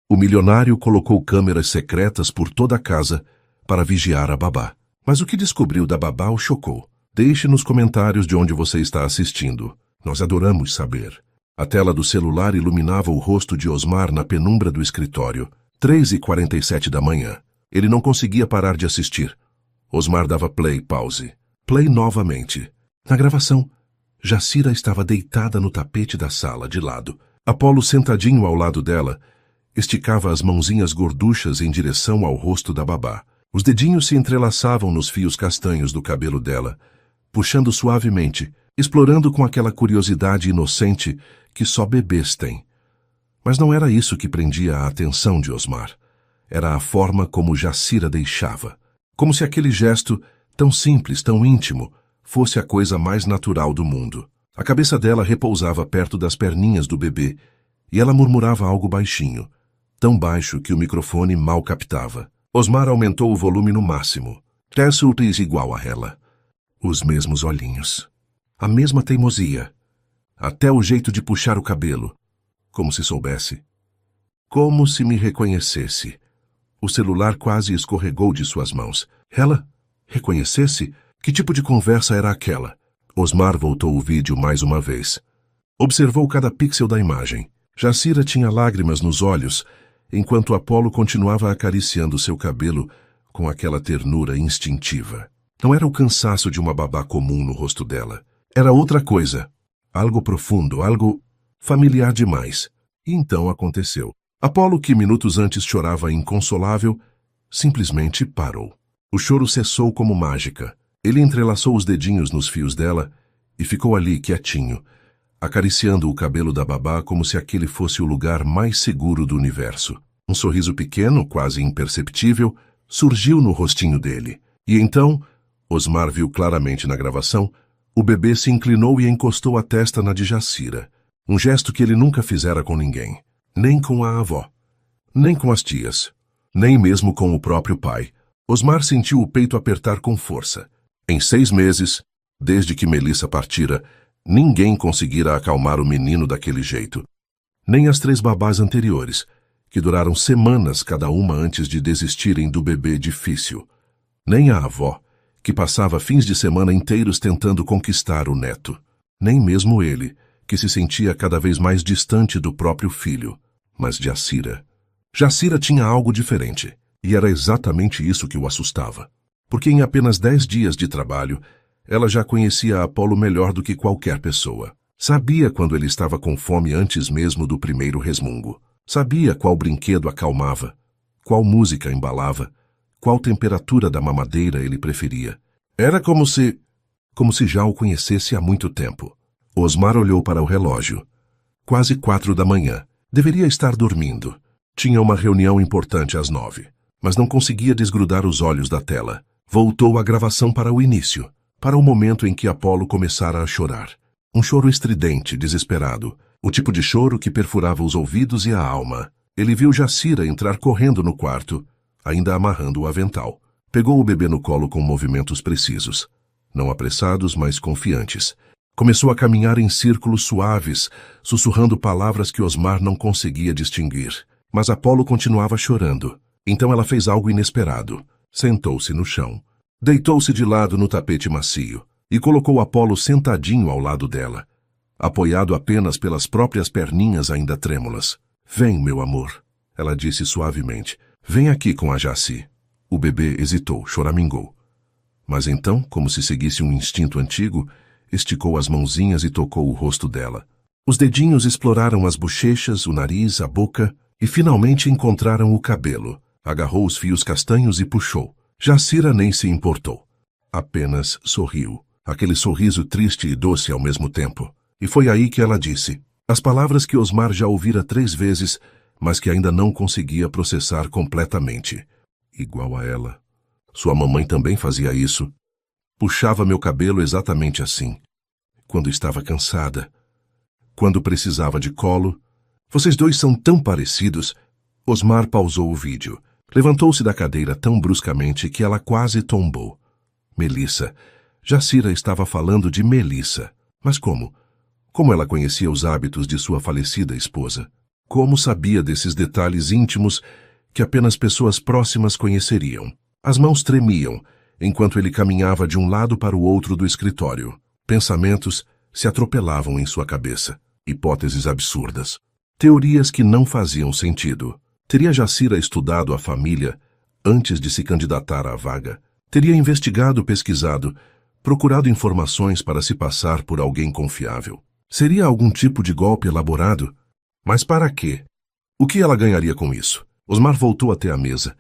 O milionário colocou câmeras secretas por toda a casa para vigiar a babá. Mas o que descobriu da babá o chocou. Deixe nos comentários de onde você está assistindo. Nós adoramos saber. A tela do celular iluminava o rosto de Osmar na penumbra do escritório. 3h47 da manhã. Ele não conseguia parar de assistir. Osmar dava play, pause. Play novamente. Na gravação, Jacira estava deitada no tapete da sala, de lado. Apolo, sentadinho ao lado dela, esticava as mãozinhas gorduchas em direção ao rosto da babá. Os dedinhos se entrelaçavam nos fios castanhos do cabelo dela, puxando suavemente, explorando com aquela curiosidade inocente que só bebês têm. Mas não era isso que prendia a atenção de Osmar. Era a forma como Jacira deixava. Como se aquele gesto, tão simples, tão íntimo, fosse a coisa mais natural do mundo. A cabeça dela repousava perto das perninhas do bebê e ela murmurava algo baixinho, tão baixo que o microfone mal captava. Osmar aumentou o volume no máximo. Tessultis igual a ela. Os mesmos olhinhos. A mesma teimosia. Até o jeito de puxar o cabelo. Como se soubesse. Como se me reconhecesse. O celular quase escorregou de suas mãos. Ela? Reconhecesse? Que tipo de conversa era aquela? Osmar voltou o vídeo mais uma vez. Observou cada pixel da imagem. Jacira tinha lágrimas nos olhos, enquanto Apolo continuava acariciando seu cabelo com aquela ternura instintiva. Não era o cansaço de uma babá comum no rosto dela. Era outra coisa. Algo profundo, algo familiar demais. E então aconteceu. Apolo, que minutos antes chorava inconsolável, simplesmente parou. O choro cessou como mágica. Ele entrelaçou os dedinhos nos fios dela e ficou ali quietinho, acariciando o cabelo da babá como se aquele fosse o lugar mais seguro do universo. Um sorriso pequeno, quase imperceptível, surgiu no rostinho dele. E então, Osmar viu claramente na gravação, o bebê se inclinou e encostou a testa na de Jacira. Um gesto que ele nunca fizera com ninguém. Nem com a avó. Nem com as tias. Nem mesmo com o próprio pai. Osmar sentiu o peito apertar com força. Em 6 meses, desde que Melissa partira, ninguém conseguira acalmar o menino daquele jeito. Nem as 3 babás anteriores, que duraram semanas cada uma antes de desistirem do bebê difícil. Nem a avó, que passava fins de semana inteiros tentando conquistar o neto. Nem mesmo ele, que se sentia cada vez mais distante do próprio filho. Mas Jacira. Jacira tinha algo diferente, e era exatamente isso que o assustava. Porque em apenas 10 dias de trabalho, ela já conhecia Apolo melhor do que qualquer pessoa. Sabia quando ele estava com fome antes mesmo do primeiro resmungo. Sabia qual brinquedo acalmava, qual música embalava, qual temperatura da mamadeira ele preferia. Era como se já o conhecesse há muito tempo. Osmar olhou para o relógio. Quase 4 da manhã. Deveria estar dormindo. Tinha uma reunião importante às 9, mas não conseguia desgrudar os olhos da tela. Voltou a gravação para o início, para o momento em que Apolo começara a chorar. Um choro estridente, desesperado. O tipo de choro que perfurava os ouvidos e a alma. Ele viu Jacira entrar correndo no quarto, ainda amarrando o avental. Pegou o bebê no colo com movimentos precisos. Não apressados, mas confiantes. Começou a caminhar em círculos suaves, sussurrando palavras que Osmar não conseguia distinguir. Mas Apolo continuava chorando. Então ela fez algo inesperado. Sentou-se no chão. Deitou-se de lado no tapete macio e colocou Apolo sentadinho ao lado dela, apoiado apenas pelas próprias perninhas ainda trêmulas. Vem, meu amor, ela disse suavemente. Vem aqui com a Jaci. O bebê hesitou, choramingou. Mas então, como se seguisse um instinto antigo, esticou as mãozinhas e tocou o rosto dela. Os dedinhos exploraram as bochechas, o nariz, a boca e finalmente encontraram o cabelo. Agarrou os fios castanhos e puxou. Jacira nem se importou. Apenas sorriu. Aquele sorriso triste e doce ao mesmo tempo. E foi aí que ela disse as palavras que Osmar já ouvira 3 vezes, mas que ainda não conseguia processar completamente. Igual a ela. Sua mamãe também fazia isso. Puxava meu cabelo exatamente assim. Quando estava cansada. Quando precisava de colo. Vocês dois são tão parecidos. Osmar pausou o vídeo. Levantou-se da cadeira tão bruscamente que ela quase tombou. Melissa. Jacira estava falando de Melissa. Mas como? Como ela conhecia os hábitos de sua falecida esposa? Como sabia desses detalhes íntimos que apenas pessoas próximas conheceriam? As mãos tremiam enquanto ele caminhava de um lado para o outro do escritório. Pensamentos se atropelavam em sua cabeça. Hipóteses absurdas. Teorias que não faziam sentido. Teria Jacira estudado a família antes de se candidatar à vaga? Teria investigado, pesquisado, procurado informações para se passar por alguém confiável? Seria algum tipo de golpe elaborado? Mas para quê? O que ela ganharia com isso? Osmar voltou até a mesa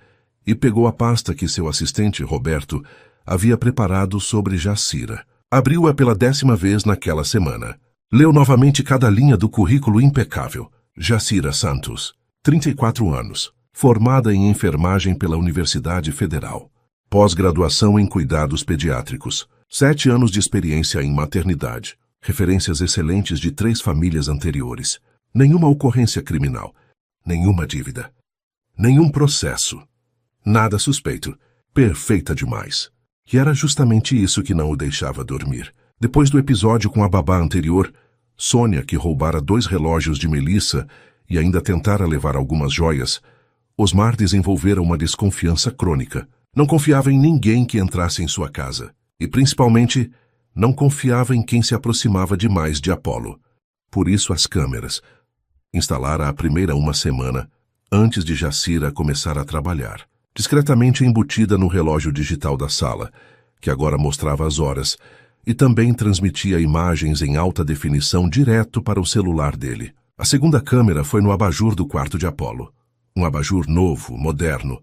e pegou a pasta que seu assistente, Roberto, havia preparado sobre Jacira. Abriu-a pela 10ª vez naquela semana. Leu novamente cada linha do currículo impecável. Jacira Santos, 34 anos, formada em enfermagem pela Universidade Federal. Pós-graduação em cuidados pediátricos. 7 anos de experiência em maternidade. Referências excelentes de 3 famílias anteriores. Nenhuma ocorrência criminal. Nenhuma dívida. Nenhum processo. Nada suspeito. Perfeita demais. E era justamente isso que não o deixava dormir. Depois do episódio com a babá anterior, Sônia, que roubara 2 relógios de Melissa e ainda tentara levar algumas joias, Osmar desenvolvera uma desconfiança crônica. Não confiava em ninguém que entrasse em sua casa. E, principalmente, não confiava em quem se aproximava demais de Apolo. Por isso as câmeras. Instalara a primeira uma semana, antes de Jacira começar a trabalhar. Discretamente embutida no relógio digital da sala, que agora mostrava as horas, e também transmitia imagens em alta definição direto para o celular dele. A segunda câmera foi no abajur do quarto de Apolo. Um abajur novo, moderno,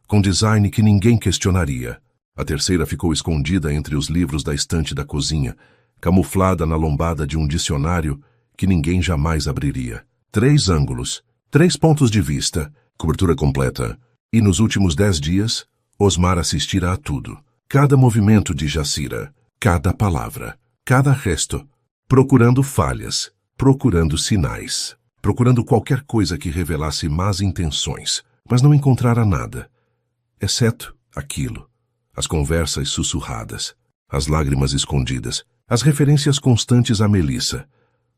com design que ninguém questionaria. A terceira ficou escondida entre os livros da estante da cozinha, camuflada na lombada de um dicionário que ninguém jamais abriria. 3 ângulos, 3 pontos de vista, cobertura completa. E nos últimos 10 dias, Osmar assistira a tudo. Cada movimento de Jacira, cada palavra, cada gesto, procurando falhas, procurando sinais, procurando qualquer coisa que revelasse más intenções, mas não encontrara nada, exceto aquilo. As conversas sussurradas, as lágrimas escondidas, as referências constantes a Melissa,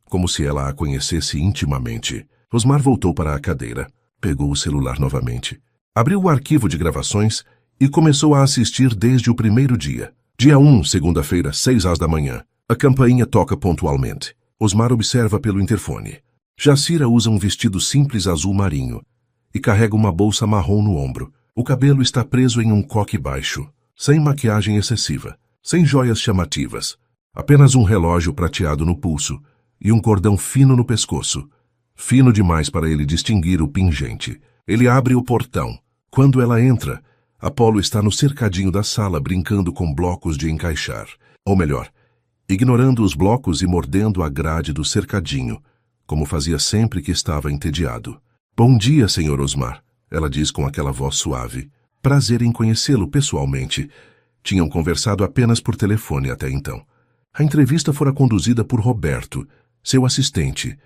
como se ela a conhecesse intimamente. Osmar voltou para a cadeira, pegou o celular novamente, abriu o arquivo de gravações e começou a assistir desde o primeiro dia. Dia 1, segunda-feira, 6 da manhã. A campainha toca pontualmente. Osmar observa pelo interfone. Jacira usa um vestido simples azul marinho e carrega uma bolsa marrom no ombro. O cabelo está preso em um coque baixo, sem maquiagem excessiva, sem joias chamativas, apenas um relógio prateado no pulso e um cordão fino no pescoço, fino demais para ele distinguir o pingente. Ele abre o portão. Quando ela entra, Apolo está no cercadinho da sala brincando com blocos de encaixar. Ou melhor, ignorando os blocos e mordendo a grade do cercadinho, como fazia sempre que estava entediado. Bom dia, Sr. Osmar, ela diz com aquela voz suave. Prazer em conhecê-lo pessoalmente. Tinham conversado apenas por telefone até então. A entrevista fora conduzida por Roberto, seu assistente,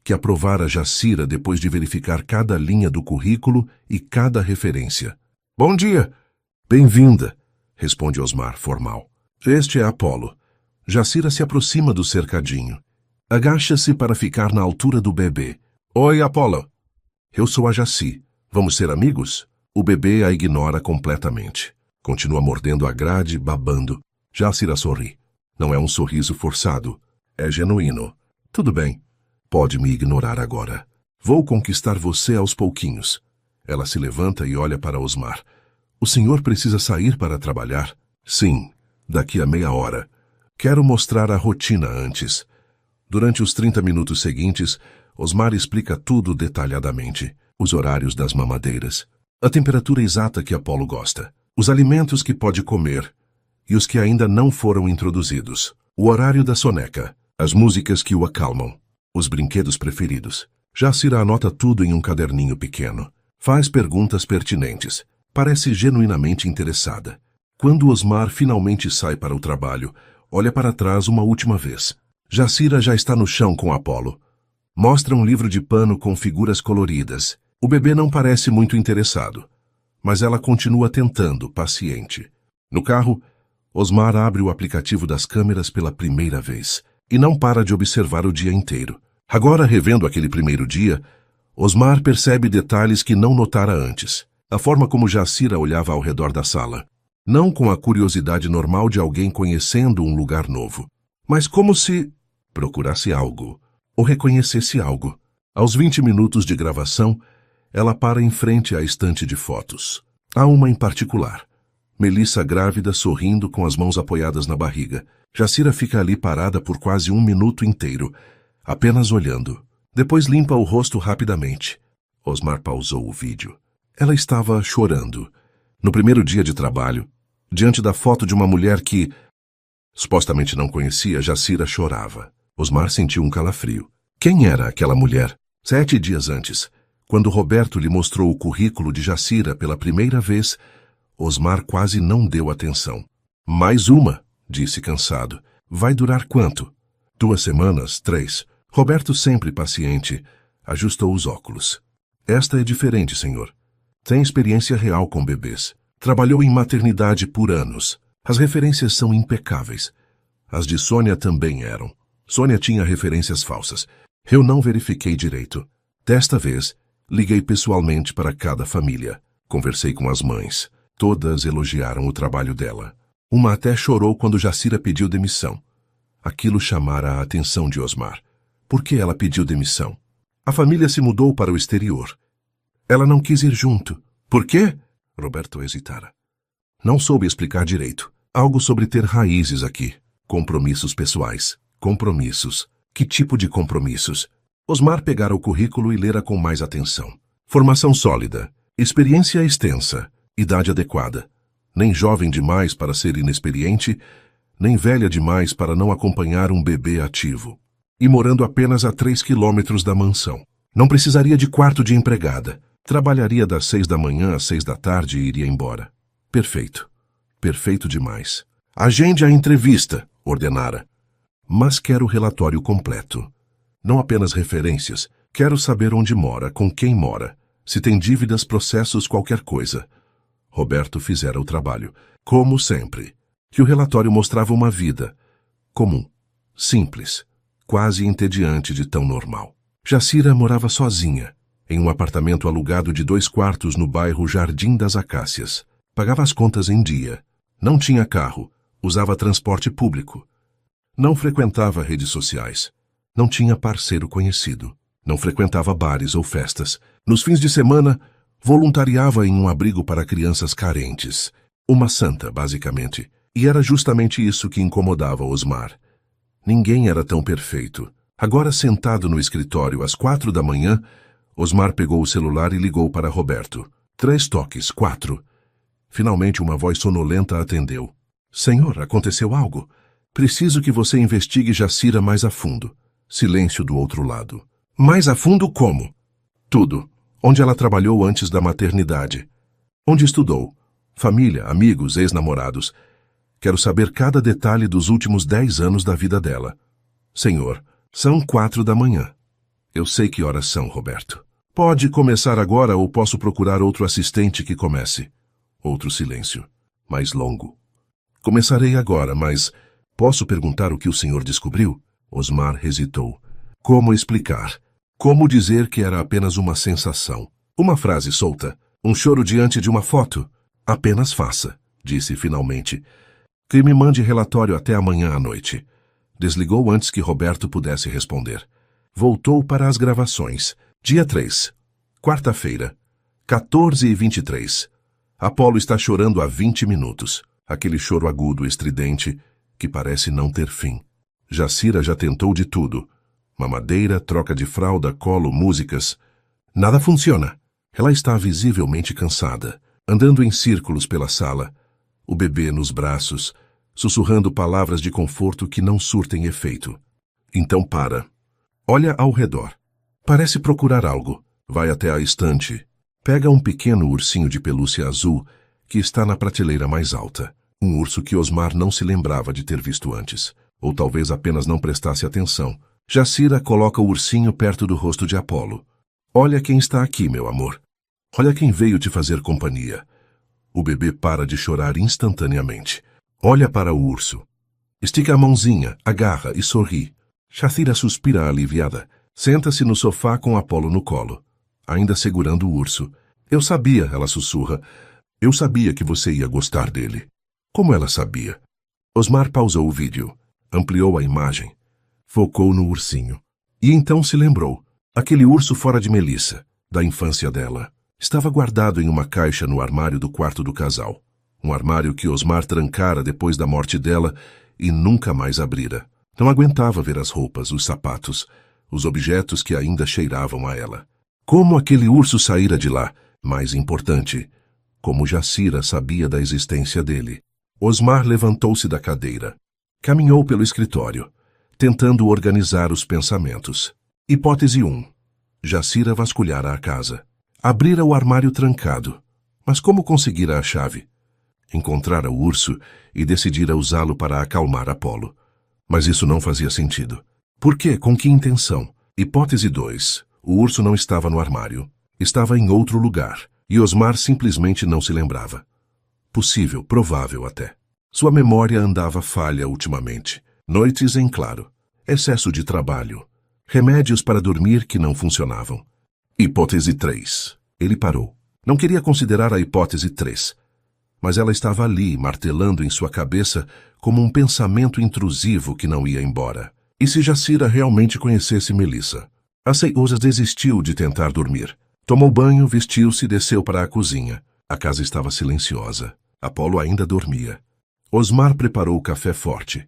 que aprovara Jacira depois de verificar cada linha do currículo e cada referência. Bom dia! Bem-vinda, responde Osmar, formal. Este é Apolo. Jacira se aproxima do cercadinho. Agacha-se para ficar na altura do bebê. Oi, Apolo. Eu sou a Jaci. Vamos ser amigos? O bebê a ignora completamente. Continua mordendo a grade, babando. Jacira sorri. Não é um sorriso forçado. É genuíno. Tudo bem. Pode me ignorar agora. Vou conquistar você aos pouquinhos. Ela se levanta e olha para Osmar. O senhor precisa sair para trabalhar? Sim, daqui a meia hora. Quero mostrar a rotina antes. Durante os 30 minutos seguintes, Osmar explica tudo detalhadamente. Os horários das mamadeiras, a temperatura exata que Apolo gosta, os alimentos que pode comer e os que ainda não foram introduzidos, o horário da soneca, as músicas que o acalmam, os brinquedos preferidos. Jacira anota tudo em um caderninho pequeno. Faz perguntas pertinentes. Parece genuinamente interessada. Quando Osmar finalmente sai para o trabalho, olha para trás uma última vez. Jacira já está no chão com Apolo. Mostra um livro de pano com figuras coloridas. O bebê não parece muito interessado, mas ela continua tentando, paciente. No carro, Osmar abre o aplicativo das câmeras pela primeira vez e não para de observar o dia inteiro. Agora, revendo aquele primeiro dia, Osmar percebe detalhes que não notara antes. A forma como Jacira olhava ao redor da sala. Não com a curiosidade normal de alguém conhecendo um lugar novo, mas como se procurasse algo, ou reconhecesse algo. Aos 20 minutos de gravação, ela para em frente à estante de fotos. Há uma em particular. Melissa grávida, sorrindo, com as mãos apoiadas na barriga. Jacira fica ali parada por quase 1 minuto inteiro, apenas olhando. Depois limpa o rosto rapidamente. Osmar pausou o vídeo. Ela estava chorando. No primeiro dia de trabalho, diante da foto de uma mulher que supostamente não conhecia, Jacira chorava. Osmar sentiu um calafrio. Quem era aquela mulher? 7 dias antes, quando Roberto lhe mostrou o currículo de Jacira pela primeira vez, Osmar quase não deu atenção. Mais uma, disse cansado. Vai durar quanto? 2 semanas, 3. Roberto, sempre paciente, ajustou os óculos. Esta é diferente, senhor. Tem experiência real com bebês. Trabalhou em maternidade por anos. As referências são impecáveis. As de Sônia também eram. Sônia tinha referências falsas. Eu não verifiquei direito. Desta vez, liguei pessoalmente para cada família. Conversei com as mães. Todas elogiaram o trabalho dela. Uma até chorou quando Jacira pediu demissão. Aquilo chamara a atenção de Osmar. Por que ela pediu demissão? A família se mudou para o exterior. Ela não quis ir junto. Por quê? Roberto hesitara. Não soube explicar direito. Algo sobre ter raízes aqui. Compromissos pessoais. Compromissos. Que tipo de compromissos? Osmar pegara o currículo e lera com mais atenção. Formação sólida. Experiência extensa. Idade adequada. Nem jovem demais para ser inexperiente, nem velha demais para não acompanhar um bebê ativo. E morando apenas a 3 quilômetros da mansão. Não precisaria de quarto de empregada. Trabalharia das 6 da manhã às 6 da tarde e iria embora. Perfeito. Perfeito demais. Agende a entrevista, ordenara. Mas quero o relatório completo. Não apenas referências. Quero saber onde mora, com quem mora, se tem dívidas, processos, qualquer coisa. Roberto fizera o trabalho, como sempre. Que o relatório mostrava uma vida comum, simples, quase entediante de tão normal. Jacira morava sozinha, em um apartamento alugado de 2 quartos no bairro Jardim das Acácias. Pagava as contas em dia. Não tinha carro, usava transporte público. Não frequentava redes sociais. Não tinha parceiro conhecido. Não frequentava bares ou festas. Nos fins de semana, voluntariava em um abrigo para crianças carentes. Uma santa, basicamente. E era justamente isso que incomodava Osmar. Ninguém era tão perfeito. Agora, sentado no escritório às 4 da manhã, Osmar pegou o celular e ligou para Roberto. 3 toques, 4. Finalmente, uma voz sonolenta atendeu. Senhor, aconteceu algo? Preciso que você investigue Jacira mais a fundo. Silêncio do outro lado. Mais a fundo como? Tudo. Onde ela trabalhou antes da maternidade. Onde estudou. Família, amigos, ex-namorados. Quero saber cada detalhe dos últimos 10 anos da vida dela. Senhor, são 4 da manhã. Eu sei que horas são, Roberto. Pode começar agora ou posso procurar outro assistente que comece. Outro silêncio. Mais longo. Começarei agora, mas posso perguntar o que o senhor descobriu? Osmar hesitou. Como explicar? Como dizer que era apenas uma sensação? Uma frase solta? Um choro diante de uma foto? Apenas faça, disse finalmente. Que me mande relatório até amanhã à noite. Desligou antes que Roberto pudesse responder. Voltou para as gravações. Dia 3. Quarta-feira. 14h23. Apolo está chorando há 20 minutos. Aquele choro agudo, estridente, que parece não ter fim. Jacira já tentou de tudo. Mamadeira, troca de fralda, colo, músicas. Nada funciona. Ela está visivelmente cansada, andando em círculos pela sala, o bebê nos braços, sussurrando palavras de conforto que não surtem efeito. Então para. Olha ao redor. Parece procurar algo. Vai até a estante. Pega um pequeno ursinho de pelúcia azul que está na prateleira mais alta. Um urso que Osmar não se lembrava de ter visto antes. Ou talvez apenas não prestasse atenção. Jacira coloca o ursinho perto do rosto de Apolo. Olha quem está aqui, meu amor. Olha quem veio te fazer companhia. O bebê para de chorar instantaneamente. Olha para o urso. Estica a mãozinha, agarra e sorri. Jacira suspira aliviada. Senta-se no sofá com Apolo no colo. ainda segurando o urso. Eu sabia, ela sussurra. Eu sabia que você ia gostar dele. Como ela sabia? Osmar pausou o vídeo, ampliou a imagem, focou no ursinho. E então se lembrou. Aquele urso fora de Melissa, da infância dela, estava guardado em uma caixa no armário do quarto do casal. Um armário que Osmar trancara depois da morte dela e nunca mais abrira. Não aguentava ver as roupas, os sapatos, os objetos que ainda cheiravam a ela. Como aquele urso saíra de lá? Mais importante, como Jacira sabia da existência dele. Osmar levantou-se da cadeira. Caminhou pelo escritório, tentando organizar os pensamentos. Hipótese 1. Jacira vasculhara a casa. Abrira o armário trancado. Mas como conseguira a chave? Encontrara o urso e decidira usá-lo para acalmar Apolo. Mas isso não fazia sentido. Por quê? Com que intenção? Hipótese 2. O urso não estava no armário. Estava em outro lugar. E Osmar simplesmente não se lembrava. Possível, provável até. Sua memória andava falha ultimamente. Noites em claro. Excesso de trabalho. Remédios para dormir que não funcionavam. Hipótese 3. Ele parou. Não queria considerar a hipótese 3. Mas ela estava ali, martelando em sua cabeça como um pensamento intrusivo que não ia embora. E se Jacira realmente conhecesse Melissa? A ceiosa desistiu de tentar dormir. Tomou banho, vestiu-se e desceu para a cozinha. A casa estava silenciosa. Apolo ainda dormia. Osmar preparou o café forte,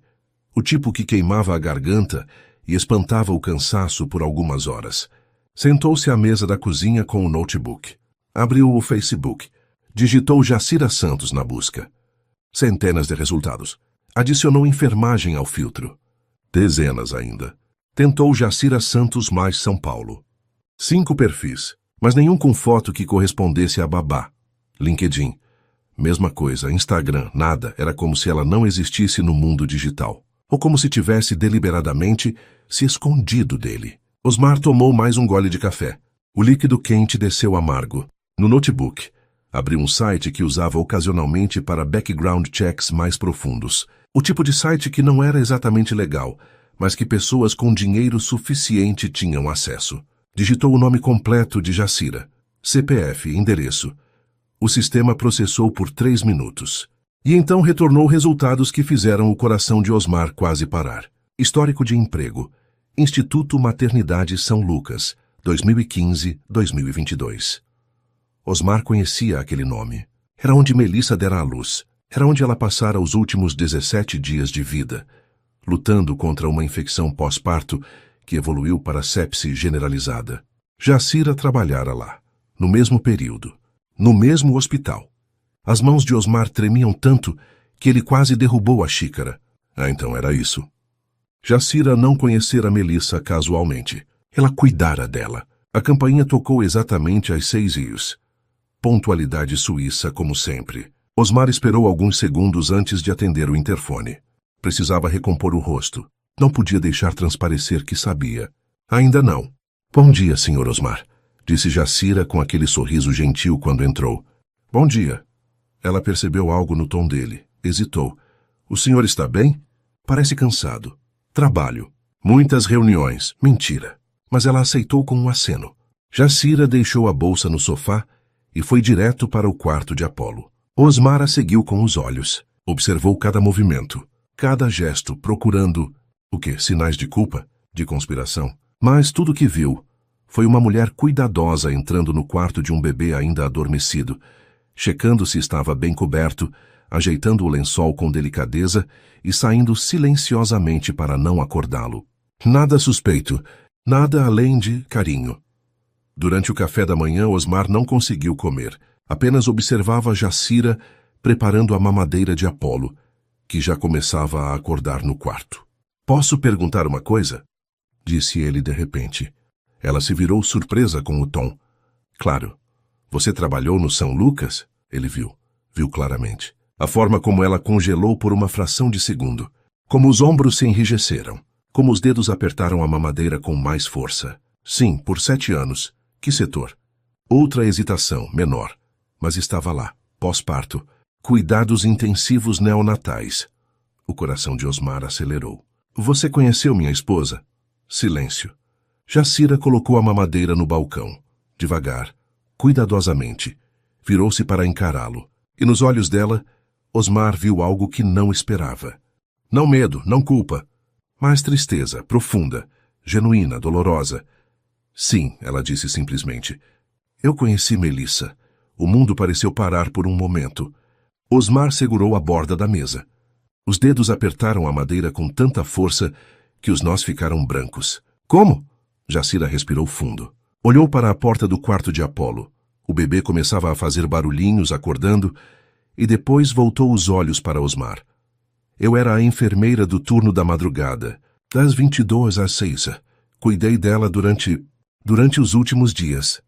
o tipo que queimava a garganta e espantava o cansaço por algumas horas. Sentou-se à mesa da cozinha com o notebook. Abriu o Facebook. Digitou Jacira Santos na busca. Centenas de resultados. Adicionou enfermagem ao filtro. Dezenas ainda. Tentou Jacira Santos mais São Paulo. 5 perfis, mas nenhum com foto que correspondesse a babá. LinkedIn. Mesma coisa, Instagram, nada. Era como se ela não existisse no mundo digital. Ou como se tivesse deliberadamente se escondido dele. Osmar tomou mais um gole de café. O líquido quente desceu amargo. No notebook, abriu um site que usava ocasionalmente para background checks mais profundos. O tipo de site que não era exatamente legal, mas que pessoas com dinheiro suficiente tinham acesso. Digitou o nome completo de Jacira. CPF, endereço. O sistema processou por 3 minutos. E então retornou resultados que fizeram o coração de Osmar quase parar. Histórico de emprego. Instituto Maternidade São Lucas, 2015-2022. Osmar conhecia aquele nome. Era onde Melissa dera à luz. Era onde ela passara os últimos 17 dias de vida, lutando contra uma infecção pós-parto que evoluiu para sepse generalizada. Jacira trabalhara lá, no mesmo período. No mesmo hospital. As mãos de Osmar tremiam tanto que ele quase derrubou a xícara. Ah, então era isso. Jacira não conhecera Melissa casualmente. Ela cuidara dela. A campainha tocou exatamente às 6h. Pontualidade suíça, como sempre. Osmar esperou alguns segundos antes de atender o interfone. Precisava recompor o rosto. Não podia deixar transparecer que sabia. Ainda não. Bom dia, Sr. Osmar. Disse Jacira com aquele sorriso gentil quando entrou. Bom dia. Ela percebeu algo no tom dele. Hesitou. O senhor está bem? Parece cansado. Trabalho. Muitas reuniões. Mentira. Mas ela aceitou com um aceno. Jacira deixou a bolsa no sofá e foi direto para o quarto de Apolo. Osmar a seguiu com os olhos. Observou cada movimento, cada gesto, procurando... O quê? Sinais de culpa? De conspiração? Mas tudo que viu foi uma mulher cuidadosa entrando no quarto de um bebê ainda adormecido, checando se estava bem coberto, ajeitando o lençol com delicadeza e saindo silenciosamente para não acordá-lo. Nada suspeito, nada além de carinho. Durante o café da manhã, Osmar não conseguiu comer. Apenas observava Jacira preparando a mamadeira de Apolo, que já começava a acordar no quarto. Posso perguntar uma coisa? Disse ele de repente. Ela se virou surpresa com o tom. Claro. Você trabalhou no São Lucas? Ele viu. Viu claramente. A forma como ela congelou por uma fração de segundo. Como os ombros se enrijeceram. Como os dedos apertaram a mamadeira com mais força. Sim, por 7 anos. Que setor? Outra hesitação, menor. Mas estava lá. Pós-parto. Cuidados intensivos neonatais. O coração de Osmar acelerou. Você conheceu minha esposa? Silêncio. Jacira colocou a mamadeira no balcão. devagar, cuidadosamente. Virou-se para encará-lo, e nos olhos dela, Osmar viu algo que não esperava. Não medo, não culpa, mas tristeza, profunda, genuína, dolorosa. Sim, ela disse simplesmente. Eu conheci Melissa. O mundo pareceu parar por um momento. Osmar segurou a borda da mesa. Os dedos apertaram a madeira com tanta força que os nós ficaram brancos. Como? Jacira respirou fundo. Olhou para a porta do quarto de Apolo. O bebê começava a fazer barulhinhos, acordando, e depois voltou os olhos para Osmar. Eu era a enfermeira do turno da madrugada, das 22 às 6. Cuidei dela durante os últimos dias.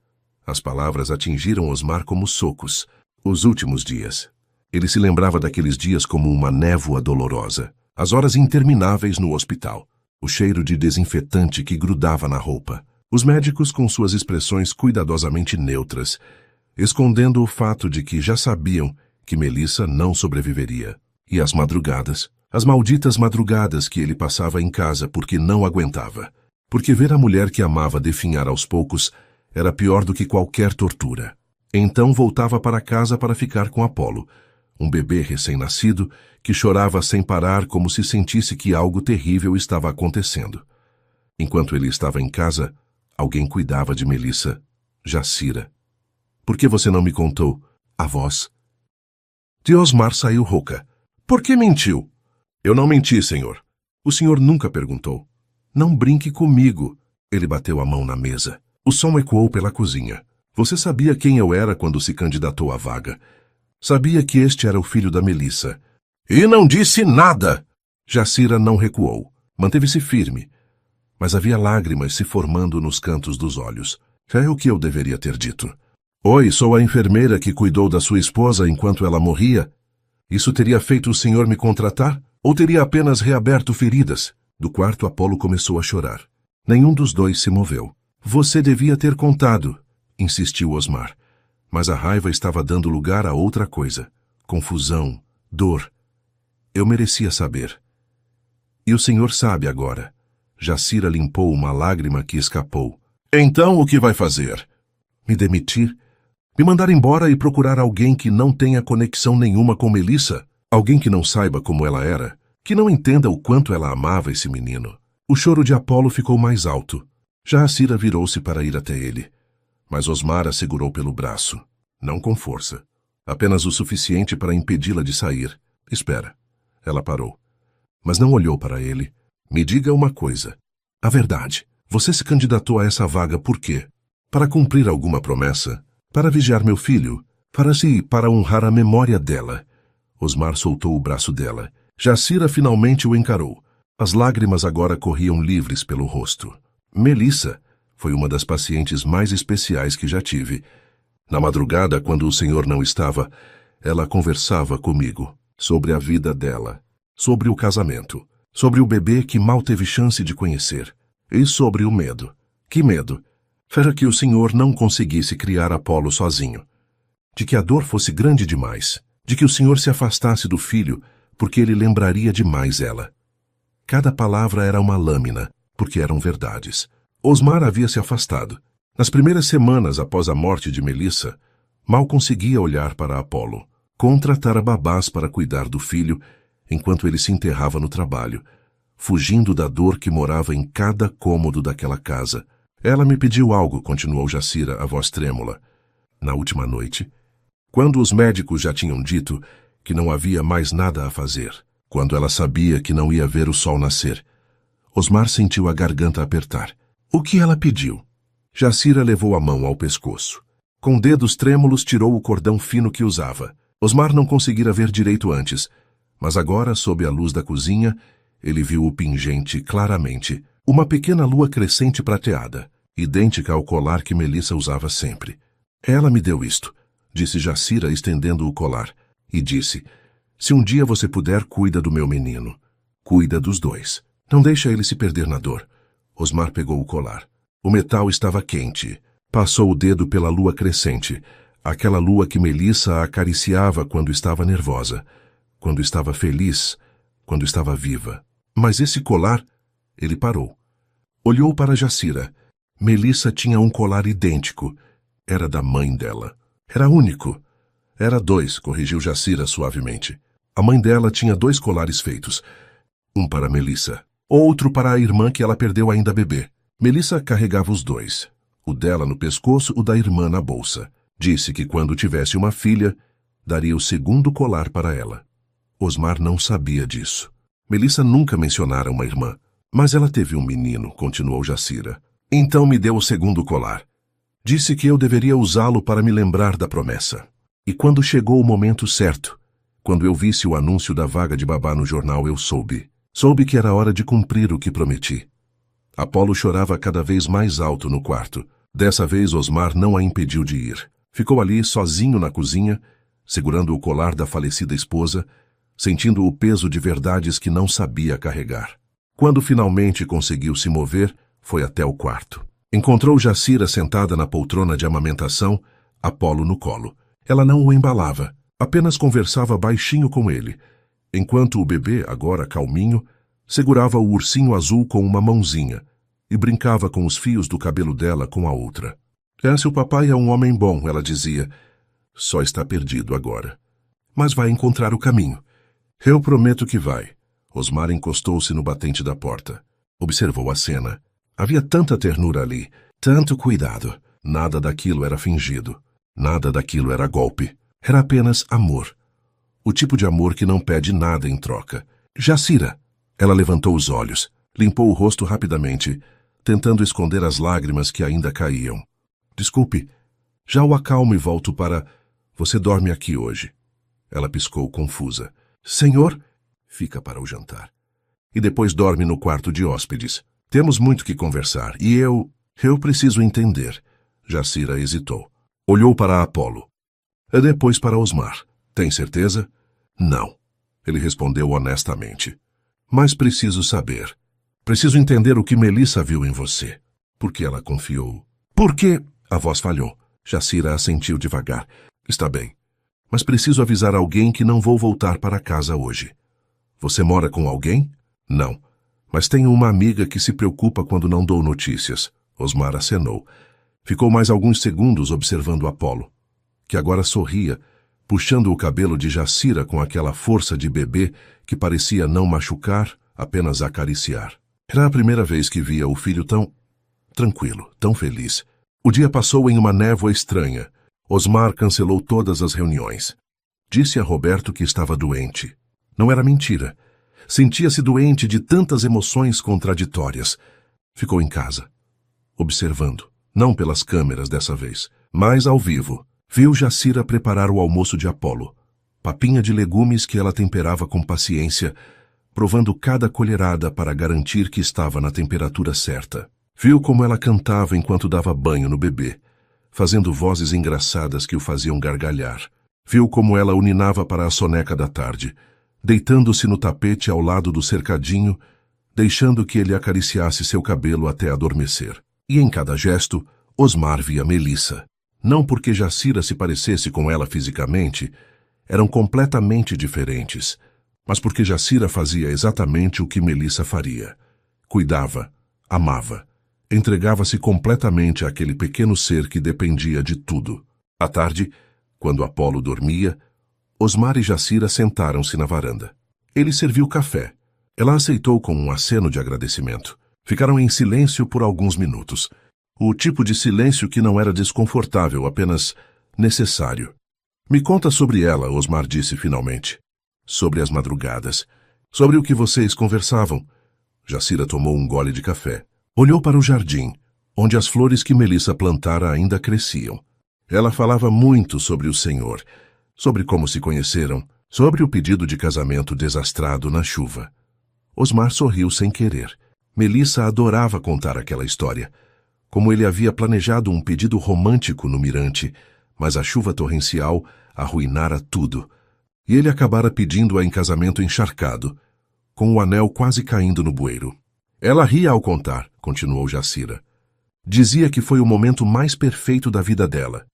As palavras atingiram Osmar como socos. Os últimos dias. Ele se lembrava daqueles dias como uma névoa dolorosa. As horas intermináveis no hospital. O cheiro de desinfetante que grudava na roupa. Os médicos com suas expressões cuidadosamente neutras, escondendo o fato de que já sabiam que Melissa não sobreviveria. E as madrugadas. As malditas madrugadas que ele passava em casa porque não aguentava. Porque ver a mulher que amava definhar aos poucos era pior do que qualquer tortura. Então voltava para casa para ficar com Apolo, um bebê recém-nascido que chorava sem parar como se sentisse que algo terrível estava acontecendo. Enquanto ele estava em casa, alguém cuidava de Melissa, Jacira. Por que você não me contou? A voz de Osmar saiu rouca. Por que mentiu? Eu não menti, senhor. O senhor nunca perguntou. Não brinque comigo. Ele bateu a mão na mesa. O som ecoou pela cozinha. Você sabia quem eu era quando se candidatou à vaga. Sabia que este era o filho da Melissa. E não disse nada! Jacira não recuou. Manteve-se firme. Mas havia lágrimas se formando nos cantos dos olhos. É o que eu deveria ter dito. Oi, sou a enfermeira que cuidou da sua esposa enquanto ela morria. Isso teria feito o senhor me contratar? Ou teria apenas reaberto feridas? Do quarto, Apolo começou a chorar. Nenhum dos dois se moveu. Você devia ter contado, insistiu Osmar. Mas a raiva estava dando lugar a outra coisa. Confusão, dor. Eu merecia saber. E o senhor sabe agora. Jacira limpou uma lágrima que escapou. Então o que vai fazer? Me demitir? Me mandar embora e procurar alguém que não tenha conexão nenhuma com Melissa? Alguém que não saiba como ela era? Que não entenda o quanto ela amava esse menino? O choro de Apolo ficou mais alto. Jacira virou-se para ir até ele. Mas Osmar a segurou pelo braço. Não com força. Apenas o suficiente para impedi-la de sair. Espera. Ela parou. Mas não olhou para ele. Me diga uma coisa. A verdade. Você se candidatou a essa vaga por quê? Para cumprir alguma promessa? Para vigiar meu filho? Para honrar a memória dela? Osmar soltou o braço dela. Jacira finalmente o encarou. As lágrimas agora corriam livres pelo rosto. Melissa foi uma das pacientes mais especiais que já tive. Na madrugada, quando o senhor não estava, ela conversava comigo sobre a vida dela, sobre o casamento, sobre o bebê que mal teve chance de conhecer, e sobre o medo. Que medo? Era que o senhor não conseguisse criar Apolo sozinho, de que a dor fosse grande demais, de que o senhor se afastasse do filho porque ele lembraria demais ela. Cada palavra era uma lâmina, porque eram verdades. Osmar havia se afastado. Nas primeiras semanas após a morte de Melissa, mal conseguia olhar para Apolo. Contratara babás para cuidar do filho, enquanto ele se enterrava no trabalho, fugindo da dor que morava em cada cômodo daquela casa. Ela me pediu algo, continuou Jacira, a voz trêmula. Na última noite, quando os médicos já tinham dito que não havia mais nada a fazer, quando ela sabia que não ia ver o sol nascer, Osmar sentiu a garganta apertar. O que ela pediu? Jacira levou a mão ao pescoço. Com dedos trêmulos tirou o cordão fino que usava. Osmar não conseguira ver direito antes, mas agora, sob a luz da cozinha, ele viu o pingente claramente. Uma pequena lua crescente prateada, idêntica ao colar que Melissa usava sempre. Ela me deu isto, disse Jacira, estendendo o colar, e disse, se um dia você puder, cuida do meu menino. Cuida dos dois. Não deixa ele se perder na dor. Osmar pegou o colar. O metal estava quente. Passou o dedo pela lua crescente, aquela lua que Melissa acariciava quando estava nervosa, quando estava feliz, quando estava viva. Mas esse colar... Ele parou. Olhou para Jacira. Melissa tinha um colar idêntico, era da mãe dela. Era único. Era 2, corrigiu Jacira suavemente. A mãe dela tinha 2 colares feitos. Um para Melissa, outro para a irmã que ela perdeu ainda bebê. Melissa carregava os 2. O dela no pescoço, o da irmã na bolsa. Disse que quando tivesse uma filha, daria o segundo colar para ela. Osmar não sabia disso. Melissa nunca mencionara uma irmã. Mas ela teve um menino, continuou Jacira. Então me deu o segundo colar. Disse que eu deveria usá-lo para me lembrar da promessa. E quando chegou o momento certo, quando eu visse o anúncio da vaga de babá no jornal, eu soube. Soube que era hora de cumprir o que prometi. Apolo chorava cada vez mais alto no quarto. Dessa vez Osmar não a impediu de ir. Ficou ali sozinho na cozinha, segurando o colar da falecida esposa, sentindo o peso de verdades que não sabia carregar. Quando finalmente conseguiu se mover, foi até o quarto. Encontrou Jacira sentada na poltrona de amamentação, Apolo no colo. Ela não o embalava, apenas conversava baixinho com ele, enquanto o bebê, agora calminho, segurava o ursinho azul com uma mãozinha e brincava com os fios do cabelo dela com a outra. Seu papai é um homem bom, ela dizia. Só está perdido agora. Mas vai encontrar o caminho. Eu prometo que vai. Osmar encostou-se no batente da porta. Observou a cena. Havia tanta ternura ali, tanto cuidado. Nada daquilo era fingido. Nada daquilo era golpe. Era apenas amor. O tipo de amor que não pede nada em troca. Jacira! Ela levantou os olhos, limpou o rosto rapidamente, tentando esconder as lágrimas que ainda caíam. Desculpe, já o acalmo e volto para... Você dorme aqui hoje. Ela piscou confusa. Senhor? Fica para o jantar. E depois dorme no quarto de hóspedes. Temos muito que conversar e eu preciso entender. Jacira hesitou. Olhou para Apolo. Depois para Osmar. Tem certeza? Não. Ele respondeu honestamente. Mas preciso saber. Preciso entender o que Melissa viu em você. Por que ela confiou? Por quê? A voz falhou. Jacira assentiu devagar. Está bem. Mas preciso avisar alguém que não vou voltar para casa hoje. Você mora com alguém? Não. Mas tenho uma amiga que se preocupa quando não dou notícias. Osmar acenou. Ficou mais alguns segundos observando Apolo, que agora sorria, puxando o cabelo de Jacira com aquela força de bebê que parecia não machucar, apenas acariciar. Era a primeira vez que via o filho tão tranquilo, tão feliz. O dia passou em uma névoa estranha. Osmar cancelou todas as reuniões. Disse a Roberto que estava doente. Não era mentira. Sentia-se doente de tantas emoções contraditórias. Ficou em casa, observando, não pelas câmeras dessa vez, mas ao vivo. Viu Jacira preparar o almoço de Apolo. Papinha de legumes que ela temperava com paciência, provando cada colherada para garantir que estava na temperatura certa. Viu como ela cantava enquanto dava banho no bebê, fazendo vozes engraçadas que o faziam gargalhar. Viu como ela uninava para a soneca da tarde, deitando-se no tapete ao lado do cercadinho, deixando que ele acariciasse seu cabelo até adormecer. E em cada gesto, Osmar via Melissa. Não porque Jacira se parecesse com ela fisicamente, eram completamente diferentes, mas porque Jacira fazia exatamente o que Melissa faria. Cuidava, amava, entregava-se completamente àquele pequeno ser que dependia de tudo. À tarde, quando Apolo dormia, Osmar e Jacira sentaram-se na varanda. Ele serviu café. Ela aceitou com um aceno de agradecimento. Ficaram em silêncio por alguns minutos. O tipo de silêncio que não era desconfortável, apenas necessário. Me conta sobre ela, Osmar disse finalmente. Sobre as madrugadas. Sobre o que vocês conversavam. Jacira tomou um gole de café. Olhou para o jardim, onde as flores que Melissa plantara ainda cresciam. Ela falava muito sobre o Senhor, sobre como se conheceram, sobre o pedido de casamento desastrado na chuva. Osmar sorriu sem querer. Melissa adorava contar aquela história. Como ele havia planejado um pedido romântico no mirante, mas a chuva torrencial arruinara tudo, e ele acabara pedindo-a em casamento encharcado, com o anel quase caindo no bueiro. Ela ria ao contar, continuou Jacira. Dizia que foi o momento mais perfeito da vida dela,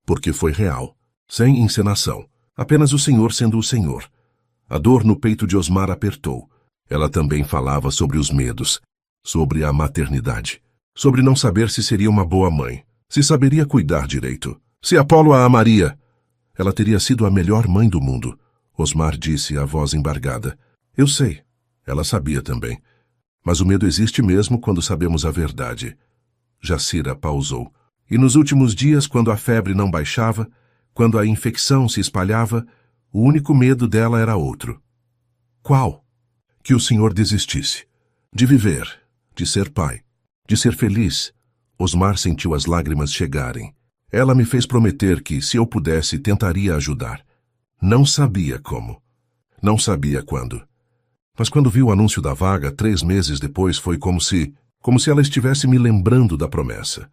porque foi real, sem encenação, apenas o Senhor sendo o Senhor. A dor no peito de Osmar apertou. Ela também falava sobre os medos, sobre a maternidade, sobre não saber se seria uma boa mãe, Se saberia cuidar direito. Se Apolo a amaria. Ela teria sido a melhor mãe do mundo, Osmar disse, a voz embargada. Eu sei. Ela sabia também. Mas o medo existe mesmo quando sabemos a verdade. Jacira pausou. E nos últimos dias, quando a febre não baixava, quando a infecção se espalhava, o único medo dela era outro. Qual? Que o senhor desistisse. De viver, de ser pai, de ser feliz. Osmar sentiu as lágrimas chegarem. Ela me fez prometer que, se eu pudesse, tentaria ajudar. Não sabia como. Não sabia quando. Mas quando vi o anúncio da vaga, 3 meses depois, foi como se ela estivesse me lembrando da promessa.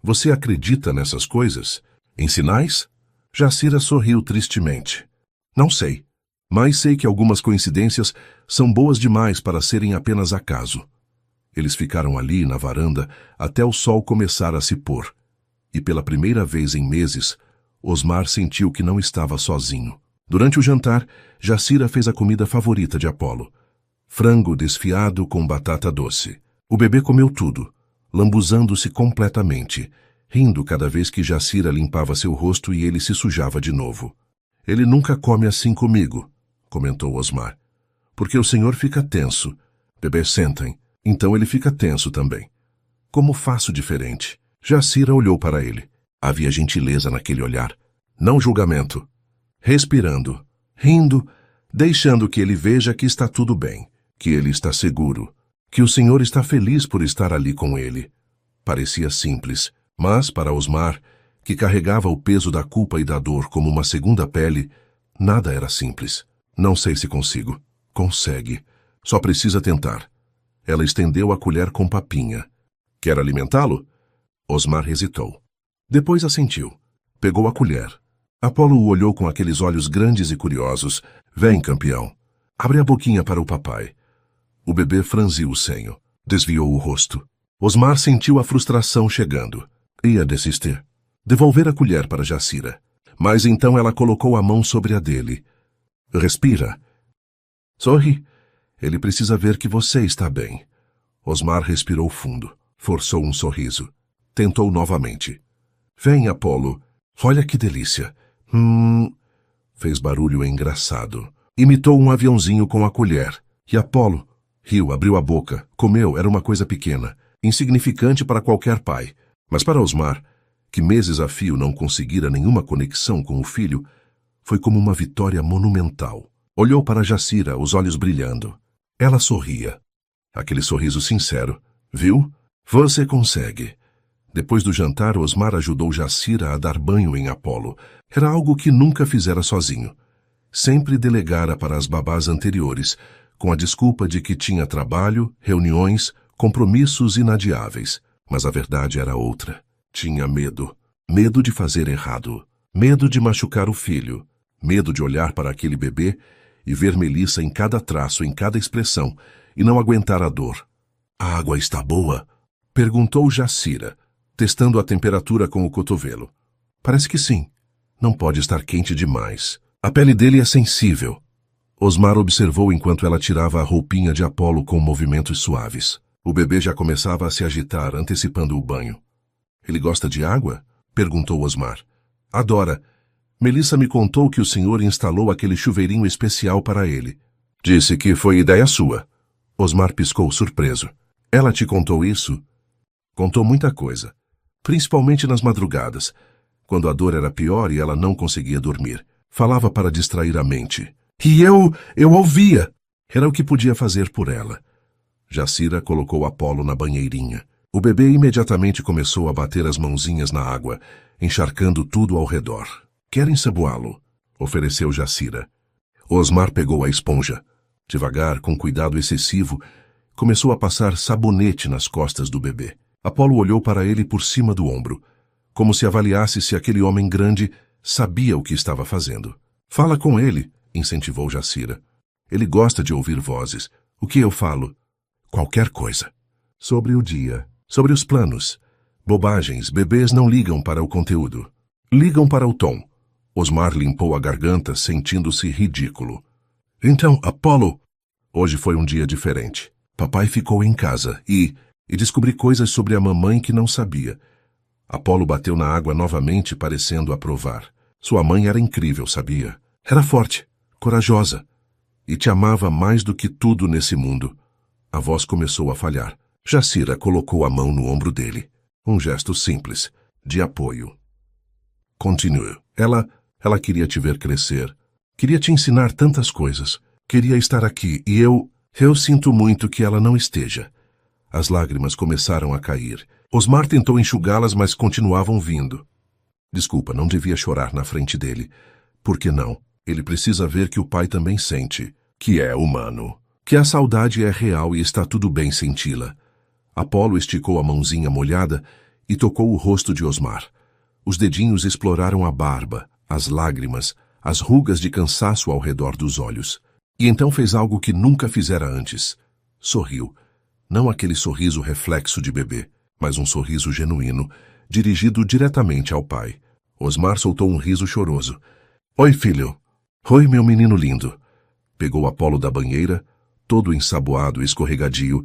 Você acredita nessas coisas? Em sinais? Jacira sorriu tristemente. Não sei. Mas sei que algumas coincidências são boas demais para serem apenas acaso. Eles ficaram ali, na varanda, até o sol começar a se pôr. E pela primeira vez em meses, Osmar sentiu que não estava sozinho. Durante o jantar, Jacira fez a comida favorita de Apolo. Frango desfiado com batata doce. O bebê comeu tudo, lambuzando-se completamente, rindo cada vez que Jacira limpava seu rosto e ele se sujava de novo. Ele nunca come assim comigo, comentou Osmar. Porque o senhor fica tenso. Bebês sentem, então ele fica tenso também. Como faço diferente? Jacira olhou para ele. Havia gentileza naquele olhar, não julgamento. Respirando, rindo, deixando que ele veja que está tudo bem, que ele está seguro, que o senhor está feliz por estar ali com ele. Parecia simples, mas para Osmar, que carregava o peso da culpa e da dor como uma segunda pele, nada era simples. Não sei se consigo. Consegue. Só precisa tentar. Ela estendeu a colher com papinha. Quer alimentá-lo? Osmar hesitou. Depois assentiu. Pegou a colher. Apolo o olhou com aqueles olhos grandes e curiosos. Vem, campeão. Abre a boquinha para o papai. O bebê franziu o senho. Desviou o rosto. Osmar sentiu a frustração chegando. Ia desistir. Devolver a colher para Jacira. Mas então ela colocou a mão sobre a dele. Respira. Sorri. Ele precisa ver que você está bem. Osmar respirou fundo. Forçou um sorriso. Tentou novamente. Vem, Apolo. Olha que delícia. Fez barulho engraçado. Imitou um aviãozinho com a colher. E Apolo riu, abriu a boca. Comeu, era uma coisa pequena. Insignificante para qualquer pai. Mas para Osmar, que meses a fio não conseguira nenhuma conexão com o filho, foi como uma vitória monumental. Olhou para Jacira, os olhos brilhando. Ela sorria. Aquele sorriso sincero. Viu? Você consegue. Depois do jantar, Osmar ajudou Jacira a dar banho em Apolo. Era algo que nunca fizera sozinho. Sempre delegara para as babás anteriores, com a desculpa de que tinha trabalho, reuniões, compromissos inadiáveis. Mas a verdade era outra. Tinha medo. Medo de fazer errado. Medo de machucar o filho. Medo de olhar para aquele bebê e ver Melissa em cada traço, em cada expressão, e não aguentar a dor. A água está boa? Perguntou Jacira, testando a temperatura com o cotovelo. Parece que sim. Não pode estar quente demais. A pele dele é sensível. Osmar observou enquanto ela tirava a roupinha de Apolo com movimentos suaves. O bebê já começava a se agitar, antecipando o banho. Ele gosta de água? Perguntou Osmar. Adora. Melissa me contou que o senhor instalou aquele chuveirinho especial para ele. Disse que foi ideia sua. Osmar piscou surpreso. Ela te contou isso? Contou muita coisa. Principalmente nas madrugadas, quando a dor era pior e ela não conseguia dormir. Falava para distrair a mente. E eu ouvia. Era o que podia fazer por ela. Jacira colocou Apolo na banheirinha. O bebê imediatamente começou a bater as mãozinhas na água, encharcando tudo ao redor. Quer ensaboá-lo? Ofereceu Jacira. Osmar pegou a esponja. Devagar, com cuidado excessivo, começou a passar sabonete nas costas do bebê. Apolo olhou para ele por cima do ombro, como se avaliasse se aquele homem grande sabia o que estava fazendo. Fala com ele, incentivou Jacira. Ele gosta de ouvir vozes. O que eu falo? Qualquer coisa. Sobre o dia, sobre os planos. Bobagens, bebês não ligam para o conteúdo. Ligam para o tom. Osmar limpou a garganta, sentindo-se ridículo. Então, Apolo... Hoje foi um dia diferente. Papai ficou em casa e descobri coisas sobre a mamãe que não sabia. Apolo bateu na água novamente, parecendo aprovar. Sua mãe era incrível, sabia? Era forte, corajosa, e te amava mais do que tudo nesse mundo. A voz começou a falhar. Jacira colocou a mão no ombro dele. Um gesto simples, de apoio. Continue. Ela queria te ver crescer. Queria te ensinar tantas coisas. Queria estar aqui e eu sinto muito que ela não esteja. As lágrimas começaram a cair. Osmar tentou enxugá-las, mas continuavam vindo. Desculpa, não devia chorar na frente dele. Por que não? Ele precisa ver que o pai também sente, que é humano, que a saudade é real e está tudo bem senti-la. Apolo esticou a mãozinha molhada e tocou o rosto de Osmar. Os dedinhos exploraram a barba, as lágrimas, as rugas de cansaço ao redor dos olhos. E então fez algo que nunca fizera antes. Sorriu. Não aquele sorriso reflexo de bebê, mas um sorriso genuíno, dirigido diretamente ao pai. Osmar soltou um riso choroso. Oi, filho. Oi, meu menino lindo. Pegou Apolo da banheira, todo ensaboado e escorregadio,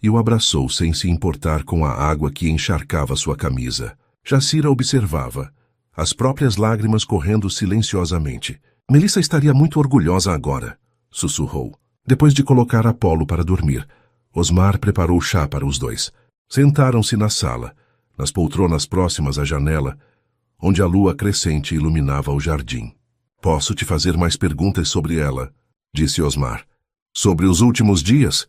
e o abraçou sem se importar com a água que encharcava sua camisa. Jacira observava, as próprias lágrimas correndo silenciosamente. Melissa estaria muito orgulhosa agora, sussurrou. Depois de colocar Apolo para dormir, Osmar preparou chá para os dois. Sentaram-se na sala, nas poltronas próximas à janela, onde a lua crescente iluminava o jardim. Posso te fazer mais perguntas sobre ela, disse Osmar. Sobre os últimos dias?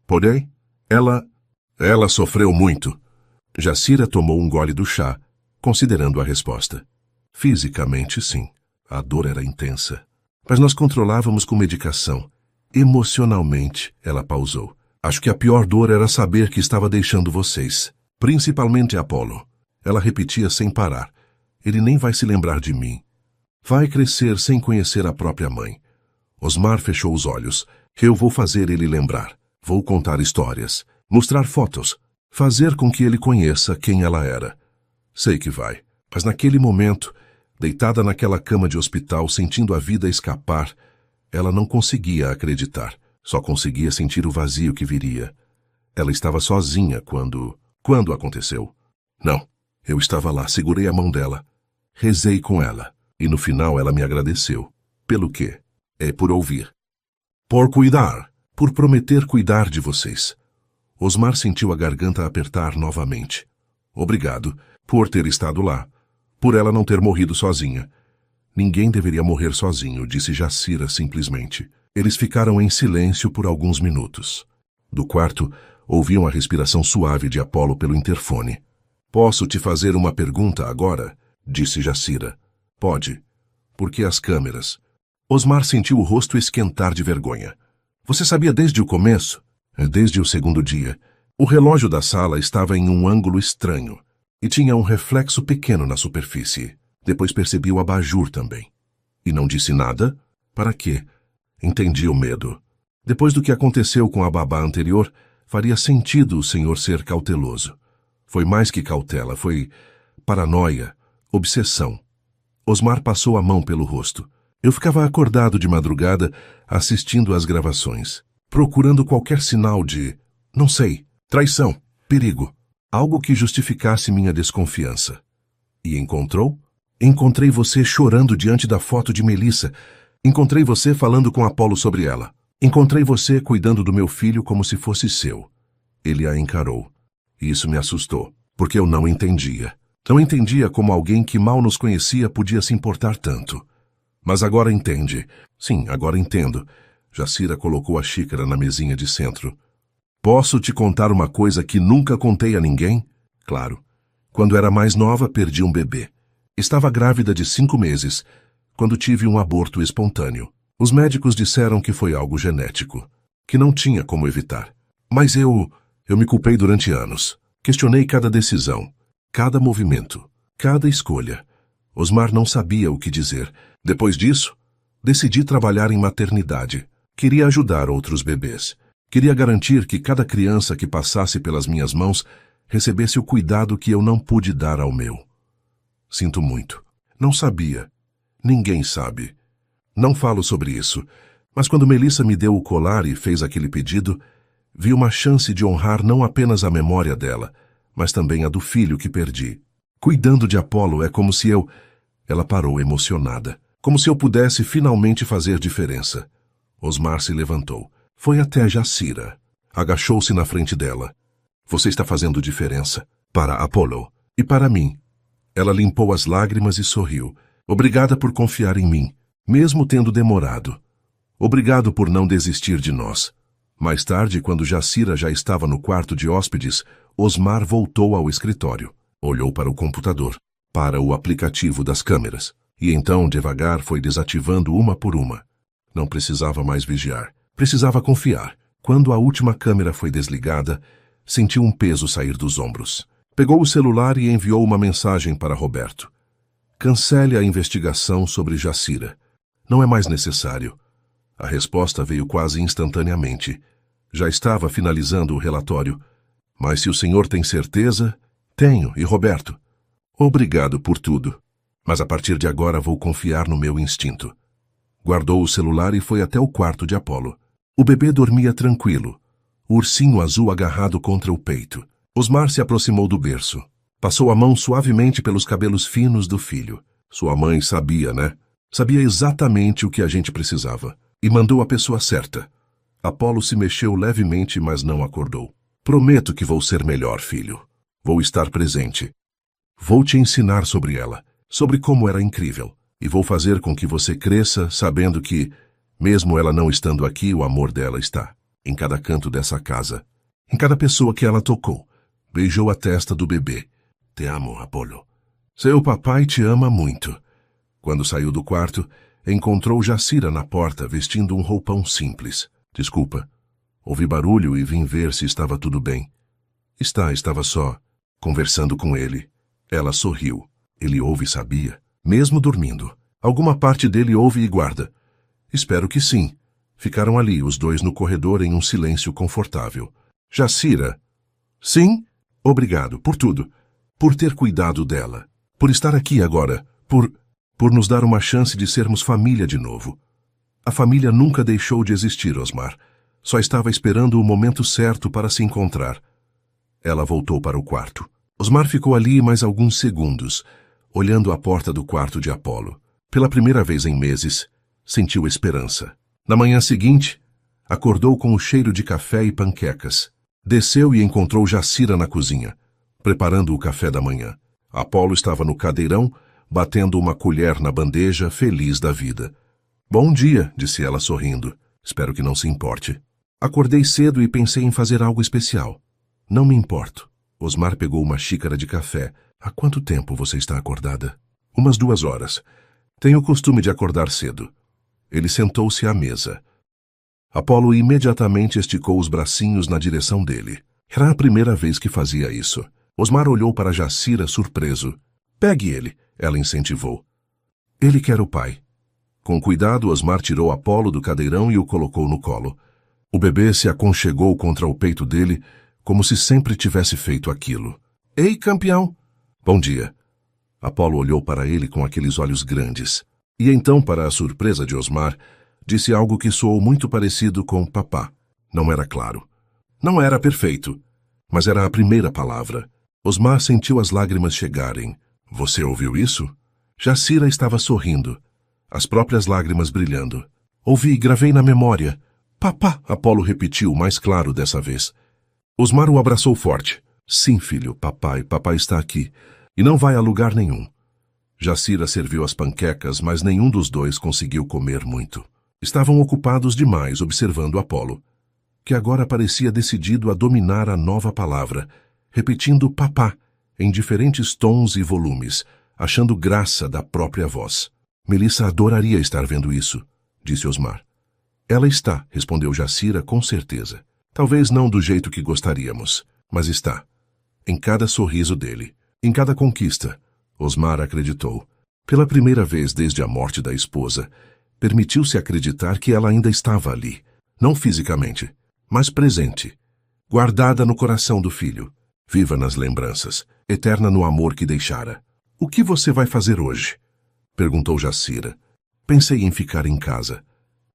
Porém, ela sofreu muito. Jacira tomou um gole do chá, considerando a resposta. Fisicamente, sim. A dor era intensa. Mas nós controlávamos com medicação. Emocionalmente, ela pausou. Acho que a pior dor era saber que estava deixando vocês. Principalmente Apolo. Ela repetia sem parar. Ele nem vai se lembrar de mim. Vai crescer sem conhecer a própria mãe. Osmar fechou os olhos. Eu vou fazer ele lembrar. Vou contar histórias. Mostrar fotos. Fazer com que ele conheça quem ela era. Sei que vai. Mas naquele momento, deitada naquela cama de hospital, sentindo a vida escapar, ela não conseguia acreditar. Só conseguia sentir o vazio que viria. Ela estava sozinha quando aconteceu. Não, eu estava lá, segurei a mão dela. Rezei com ela. E no final ela me agradeceu. Pelo quê? É por ouvir. Por cuidar. Por prometer cuidar de vocês. Osmar sentiu a garganta apertar novamente. Obrigado por ter estado lá. Por ela não ter morrido sozinha. Ninguém deveria morrer sozinho, disse Jacira simplesmente. Eles ficaram em silêncio por alguns minutos. Do quarto, ouviam a respiração suave de Apolo pelo interfone. Posso te fazer uma pergunta agora? Disse Jacira. Pode. Por que as câmeras? Osmar sentiu o rosto esquentar de vergonha. Você sabia desde o começo? Desde o segundo dia. O relógio da sala estava em um ângulo estranho e tinha um reflexo pequeno na superfície. Depois percebi o abajur também. E não disse nada? Para quê? Entendi o medo. Depois do que aconteceu com a babá anterior, faria sentido o senhor ser cauteloso. Foi mais que cautela, foi paranoia, obsessão. Osmar passou a mão pelo rosto. Eu ficava acordado de madrugada, assistindo às gravações, procurando qualquer sinal de, não sei, traição, perigo, algo que justificasse minha desconfiança. E encontrou? Encontrei você chorando diante da foto de Melissa. Encontrei você falando com Apolo sobre ela. Encontrei você cuidando do meu filho como se fosse seu. Ele a encarou. E isso me assustou, porque eu não entendia. Não entendia como alguém que mal nos conhecia podia se importar tanto. Mas agora entende. Sim, agora entendo. Jacira colocou a xícara na mesinha de centro. Posso te contar uma coisa que nunca contei a ninguém? Claro. Quando era mais nova, perdi um bebê. Estava grávida de 5 meses, quando tive um aborto espontâneo. Os médicos disseram que foi algo genético, que não tinha como evitar. Mas eu me culpei durante anos. Questionei cada decisão, cada movimento, cada escolha. Osmar não sabia o que dizer. Depois disso, decidi trabalhar em maternidade. Queria ajudar outros bebês. Queria garantir que cada criança que passasse pelas minhas mãos recebesse o cuidado que eu não pude dar ao meu. Sinto muito. Não sabia. Ninguém sabe. Não falo sobre isso, mas quando Melissa me deu o colar e fez aquele pedido, vi uma chance de honrar não apenas a memória dela, mas também a do filho que perdi. Cuidando de Apolo é como se eu... Ela parou emocionada. Como se eu pudesse finalmente fazer diferença. Osmar se levantou. Foi até Jacira. Agachou-se na frente dela. Você está fazendo diferença. Para Apolo. E para mim. Ela limpou as lágrimas e sorriu. Obrigada por confiar em mim, mesmo tendo demorado. Obrigado por não desistir de nós. Mais tarde, quando Jacira já estava no quarto de hóspedes, Osmar voltou ao escritório. Olhou para o computador, para o aplicativo das câmeras, e então, devagar, foi desativando uma por uma. Não precisava mais vigiar. Precisava confiar. Quando a última câmera foi desligada, sentiu um peso sair dos ombros. Pegou o celular e enviou uma mensagem para Roberto. Cancele a investigação sobre Jacira. Não é mais necessário. A resposta veio quase instantaneamente. Já estava finalizando o relatório. Mas se o senhor tem certeza... Tenho, e Roberto? Obrigado por tudo. Mas a partir de agora vou confiar no meu instinto. Guardou o celular e foi até o quarto de Apolo. O bebê dormia tranquilo, o ursinho azul agarrado contra o peito. Osmar se aproximou do berço. Passou a mão suavemente pelos cabelos finos do filho. Sua mãe sabia, né? Sabia exatamente o que a gente precisava. E mandou a pessoa certa. Apolo se mexeu levemente, mas não acordou. Prometo que vou ser melhor, filho. Vou estar presente. Vou te ensinar sobre ela, sobre como era incrível. E vou fazer com que você cresça sabendo que, mesmo ela não estando aqui, o amor dela está. Em cada canto dessa casa. Em cada pessoa que ela tocou. Beijou a testa do bebê. Te amo, Apolo. Seu papai te ama muito. Quando saiu do quarto, encontrou Jacira na porta vestindo um roupão simples. Desculpa. Ouvi barulho e vim ver se estava tudo bem. Estava só, conversando com ele. Ela sorriu. Ele ouve e sabia, mesmo dormindo. Alguma parte dele ouve e guarda. Espero que sim. Ficaram ali, os dois no corredor em um silêncio confortável. Jacira. Sim? Obrigado por tudo. Por ter cuidado dela. Por estar aqui agora. Por nos dar uma chance de sermos família de novo. A família nunca deixou de existir, Osmar. Só estava esperando o momento certo para se encontrar. Ela voltou para o quarto. Osmar ficou ali mais alguns segundos, olhando a porta do quarto de Apolo. Pela primeira vez em meses, sentiu esperança. Na manhã seguinte, acordou com o cheiro de café e panquecas. Desceu e encontrou Jacira na cozinha, preparando o café da manhã. Apolo estava no cadeirão, batendo uma colher na bandeja, feliz da vida. Bom dia, disse ela sorrindo. Espero que não se importe. Acordei cedo e pensei em fazer algo especial. Não me importo. Osmar pegou uma xícara de café. Há quanto tempo você está acordada? Umas 2 horas. Tenho o costume de acordar cedo. Ele sentou-se à mesa. Apolo imediatamente esticou os bracinhos na direção dele. Era a primeira vez que fazia isso. Osmar olhou para Jacira surpreso. Pegue ele, ela incentivou. Ele quer o pai. Com cuidado, Osmar tirou Apolo do cadeirão e o colocou no colo. O bebê se aconchegou contra o peito dele, como se sempre tivesse feito aquilo. Ei, campeão! Bom dia. Apolo olhou para ele com aqueles olhos grandes. E então, para a surpresa de Osmar, disse algo que soou muito parecido com papá. Não era claro. Não era perfeito. Mas era a primeira palavra. Osmar sentiu as lágrimas chegarem. Você ouviu isso? Jacira estava sorrindo. As próprias lágrimas brilhando. Ouvi e gravei na memória. Papá, Apolo repetiu, mais claro dessa vez. Osmar o abraçou forte. Sim, filho, papai está aqui. E não vai a lugar nenhum. Jacira serviu as panquecas, mas nenhum dos dois conseguiu comer muito. Estavam ocupados demais observando Apolo, que agora parecia decidido a dominar a nova palavra, repetindo papá em diferentes tons e volumes, achando graça da própria voz. Melissa adoraria estar vendo isso, disse Osmar. Ela está, respondeu Jacira com certeza. Talvez não do jeito que gostaríamos, mas está. Em cada sorriso dele, em cada conquista, Osmar acreditou. Pela primeira vez desde a morte da esposa, permitiu-se acreditar que ela ainda estava ali, não fisicamente, mas presente, guardada no coração do filho, viva nas lembranças, eterna no amor que deixara. O que você vai fazer hoje? Perguntou Jacira. Pensei em ficar em casa.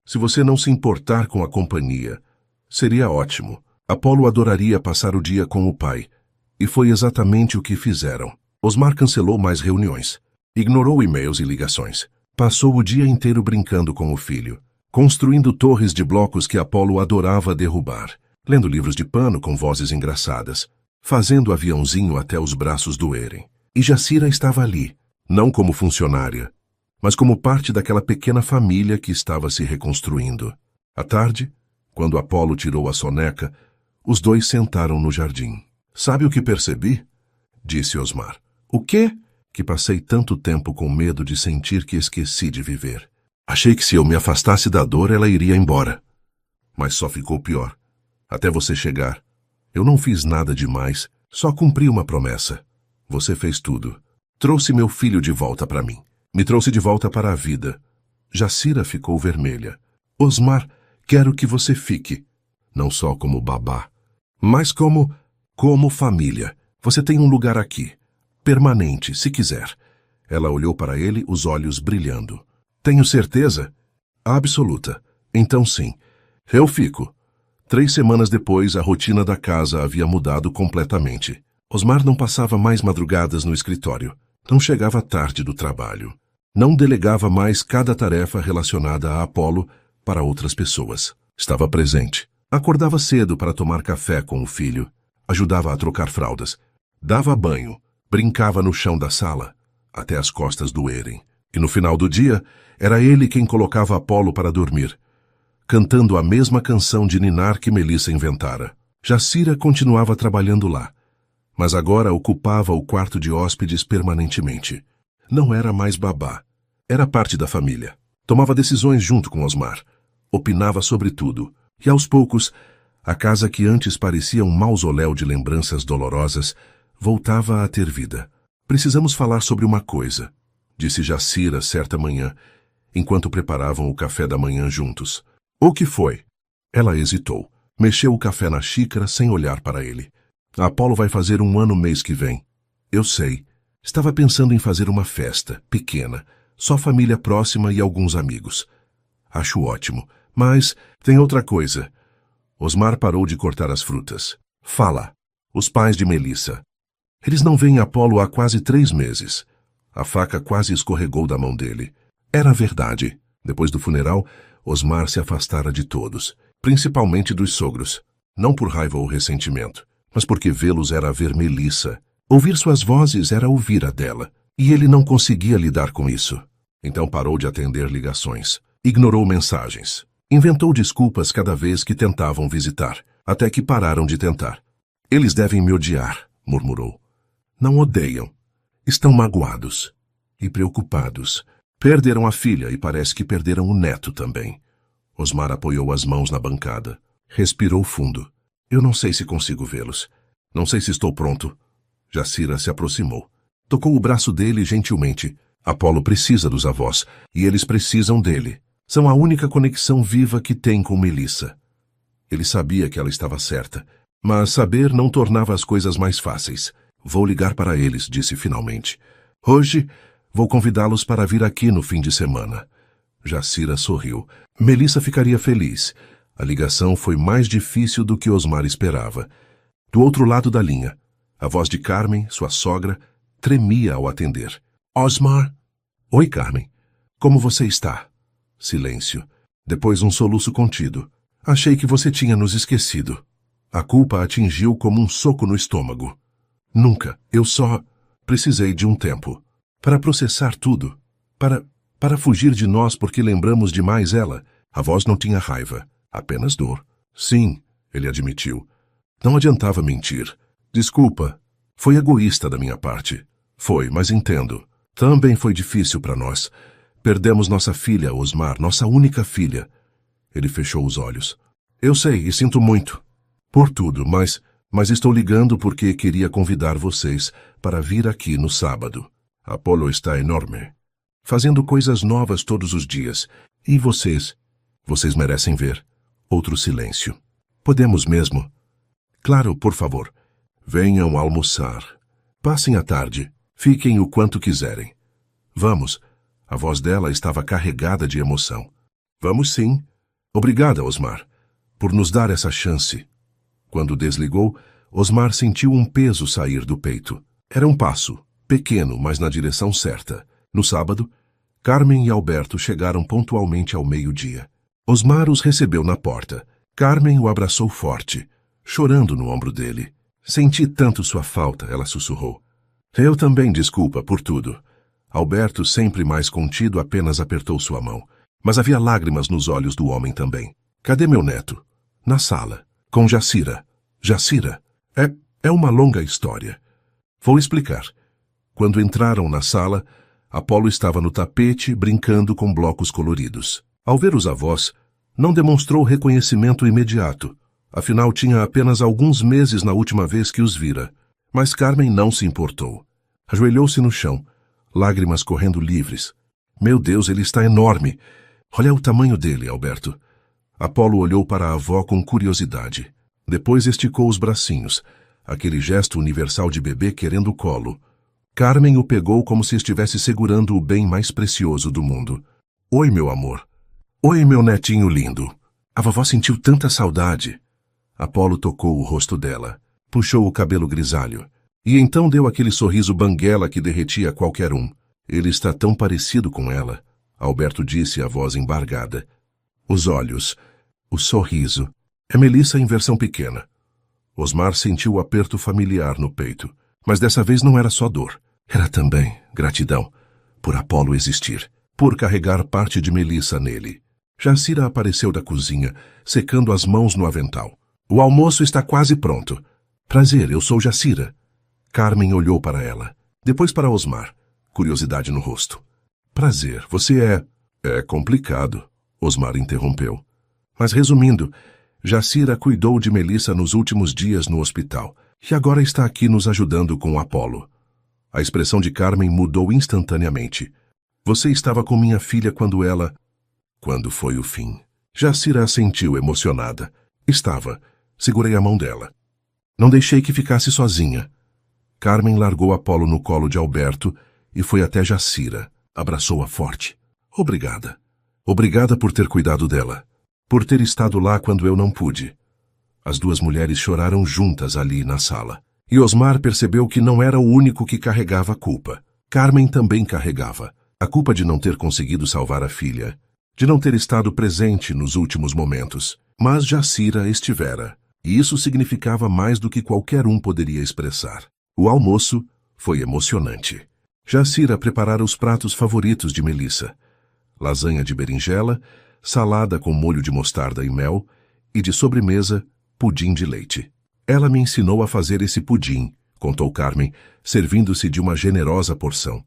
Se você não se importar com a companhia, seria ótimo. Apolo adoraria passar o dia com o pai, e foi exatamente o que fizeram. Osmar cancelou mais reuniões. Ignorou e-mails e ligações. Passou o dia inteiro brincando com o filho, construindo torres de blocos que Apolo adorava derrubar, lendo livros de pano com vozes engraçadas, fazendo aviãozinho até os braços doerem. E Jacira estava ali, não como funcionária, mas como parte daquela pequena família que estava se reconstruindo. À tarde, quando Apolo tirou a soneca, os dois sentaram no jardim. "Sabe o que percebi?" disse Osmar. "O quê?" "Que passei tanto tempo com medo de sentir que esqueci de viver. Achei que se eu me afastasse da dor, ela iria embora. Mas só ficou pior. Até você chegar. Eu não fiz nada demais, só cumpri uma promessa. Você fez tudo. Trouxe meu filho de volta para mim. Me trouxe de volta para a vida." Jacira ficou vermelha. "Osmar, quero que você fique. Não só como babá, mas como família. Você tem um lugar aqui. Permanente, se quiser." Ela olhou para ele, os olhos brilhando. "Tenho certeza?" "Absoluta. Então sim. Eu fico." 3 semanas depois, a rotina da casa havia mudado completamente. Osmar não passava mais madrugadas no escritório. Não chegava tarde do trabalho. Não delegava mais cada tarefa relacionada a Apolo para outras pessoas. Estava presente. Acordava cedo para tomar café com o filho. Ajudava a trocar fraldas. Dava banho. Brincava no chão da sala, até as costas doerem. E no final do dia, era ele quem colocava Apolo para dormir, cantando a mesma canção de ninar que Melissa inventara. Jacira continuava trabalhando lá, mas agora ocupava o quarto de hóspedes permanentemente. Não era mais babá. Era parte da família. Tomava decisões junto com Osmar. Opinava sobre tudo. E aos poucos, a casa que antes parecia um mausoléu de lembranças dolorosas voltava a ter vida. "Precisamos falar sobre uma coisa", disse Jacira certa manhã, enquanto preparavam o café da manhã juntos. "O que foi?" Ela hesitou. Mexeu o café na xícara sem olhar para ele. "Apolo vai fazer 1 ano mês que vem." "Eu sei. Estava pensando em fazer uma festa, pequena, só família próxima e alguns amigos." "Acho ótimo. Mas tem outra coisa." Osmar parou de cortar as frutas. "Fala." "Os pais de Melissa. Eles não veem Apolo há quase 3 meses." A faca quase escorregou da mão dele. Era verdade. Depois do funeral, Osmar se afastara de todos, principalmente dos sogros. Não por raiva ou ressentimento, mas porque vê-los era ver Melissa. Ouvir suas vozes era ouvir a dela, e ele não conseguia lidar com isso. Então parou de atender ligações. Ignorou mensagens. Inventou desculpas cada vez que tentavam visitar, até que pararam de tentar. "Eles devem me odiar", murmurou. "Não odeiam. Estão magoados e preocupados. Perderam a filha e parece que perderam o neto também." Osmar apoiou as mãos na bancada. Respirou fundo. "Eu não sei se consigo vê-los. Não sei se estou pronto." Jacira se aproximou. Tocou o braço dele gentilmente. "Apolo precisa dos avós, e eles precisam dele. São a única conexão viva que tem com Melissa." Ele sabia que ela estava certa, mas saber não tornava as coisas mais fáceis. "Vou ligar para eles", disse finalmente. "Hoje vou convidá-los para vir aqui no fim de semana." Jacira sorriu. Melissa ficaria feliz. A ligação foi mais difícil do que Osmar esperava. Do outro lado da linha, a voz de Carmen, sua sogra, tremia ao atender. "Osmar?" "Oi, Carmen. Como você está?" Silêncio. Depois um soluço contido. "Achei que você tinha nos esquecido." A culpa atingiu como um soco no estômago. "Nunca. Eu só precisei de um tempo. Para processar tudo. Para fugir de nós porque lembramos demais ela." A voz não tinha raiva, apenas dor. "Sim", ele admitiu. Não adiantava mentir. "Desculpa. Foi egoísta da minha parte." "Foi, mas entendo. Também foi difícil para nós. Perdemos nossa filha, Osmar, nossa única filha." Ele fechou os olhos. "Eu sei e sinto muito. Por tudo, mas estou ligando porque queria convidar vocês para vir aqui no sábado. Apolo está enorme, fazendo coisas novas todos os dias. E vocês merecem ver." Outro silêncio. "Podemos mesmo?" "Claro, por favor. Venham almoçar. Passem a tarde. Fiquem o quanto quiserem." "Vamos." A voz dela estava carregada de emoção. "Vamos sim. Obrigada, Osmar, por nos dar essa chance." Quando desligou, Osmar sentiu um peso sair do peito. Era um passo, pequeno, mas na direção certa. No sábado, Carmen e Alberto chegaram pontualmente ao meio-dia. Osmar os recebeu na porta. Carmen o abraçou forte, chorando no ombro dele. Senti tanto sua falta, ela sussurrou. Eu também, desculpa por tudo. Alberto, sempre mais contido, apenas apertou sua mão. Mas havia lágrimas nos olhos do homem também. Cadê meu neto? Na sala, com Jacira. Jacira? É uma longa história. Vou explicar. Quando entraram na sala, Apolo estava no tapete, brincando com blocos coloridos. Ao ver os avós, não demonstrou reconhecimento imediato. Afinal, tinha apenas alguns meses na última vez que os vira. Mas Carmen não se importou. Ajoelhou-se no chão, lágrimas correndo livres. Meu Deus, ele está enorme. Olha o tamanho dele, Alberto. Apolo olhou para a avó com curiosidade. Depois esticou os bracinhos, aquele gesto universal de bebê querendo colo. Carmen o pegou como se estivesse segurando o bem mais precioso do mundo. Oi, meu amor. Oi, meu netinho lindo. A vovó sentiu tanta saudade. Apolo tocou o rosto dela, puxou o cabelo grisalho, e então deu aquele sorriso banguela que derretia qualquer um. Ele está tão parecido com ela, Alberto disse, a voz embargada. Os olhos, o sorriso. É Melissa em versão pequena. Osmar sentiu o aperto familiar no peito, mas dessa vez não era só dor. Era também gratidão por Apolo existir, por carregar parte de Melissa nele. Jacira apareceu da cozinha, secando as mãos no avental. O almoço está quase pronto. Prazer, eu sou Jacira. Carmen olhou para ela, depois para Osmar, curiosidade no rosto. Prazer, você é... É complicado, Osmar interrompeu. Mas resumindo, Jacira cuidou de Melissa nos últimos dias no hospital e agora está aqui nos ajudando com Apolo. A expressão de Carmen mudou instantaneamente. Você estava com minha filha quando ela... Quando foi o fim? Jacira assentiu emocionada. Estava. Segurei a mão dela. Não deixei que ficasse sozinha. Carmen largou Apolo no colo de Alberto e foi até Jacira. Abraçou-a forte. Obrigada. Obrigada por ter cuidado dela. Por ter estado lá quando eu não pude. As duas mulheres choraram juntas ali na sala. E Osmar percebeu que não era o único que carregava a culpa. Carmen também carregava. A culpa de não ter conseguido salvar a filha. De não ter estado presente nos últimos momentos. Mas Jacira estivera. E isso significava mais do que qualquer um poderia expressar. O almoço foi emocionante. Jacira preparara os pratos favoritos de Melissa. Lasanha de berinjela, salada com molho de mostarda e mel, e de sobremesa, pudim de leite. Ela me ensinou a fazer esse pudim, contou Carmen, servindo-se de uma generosa porção.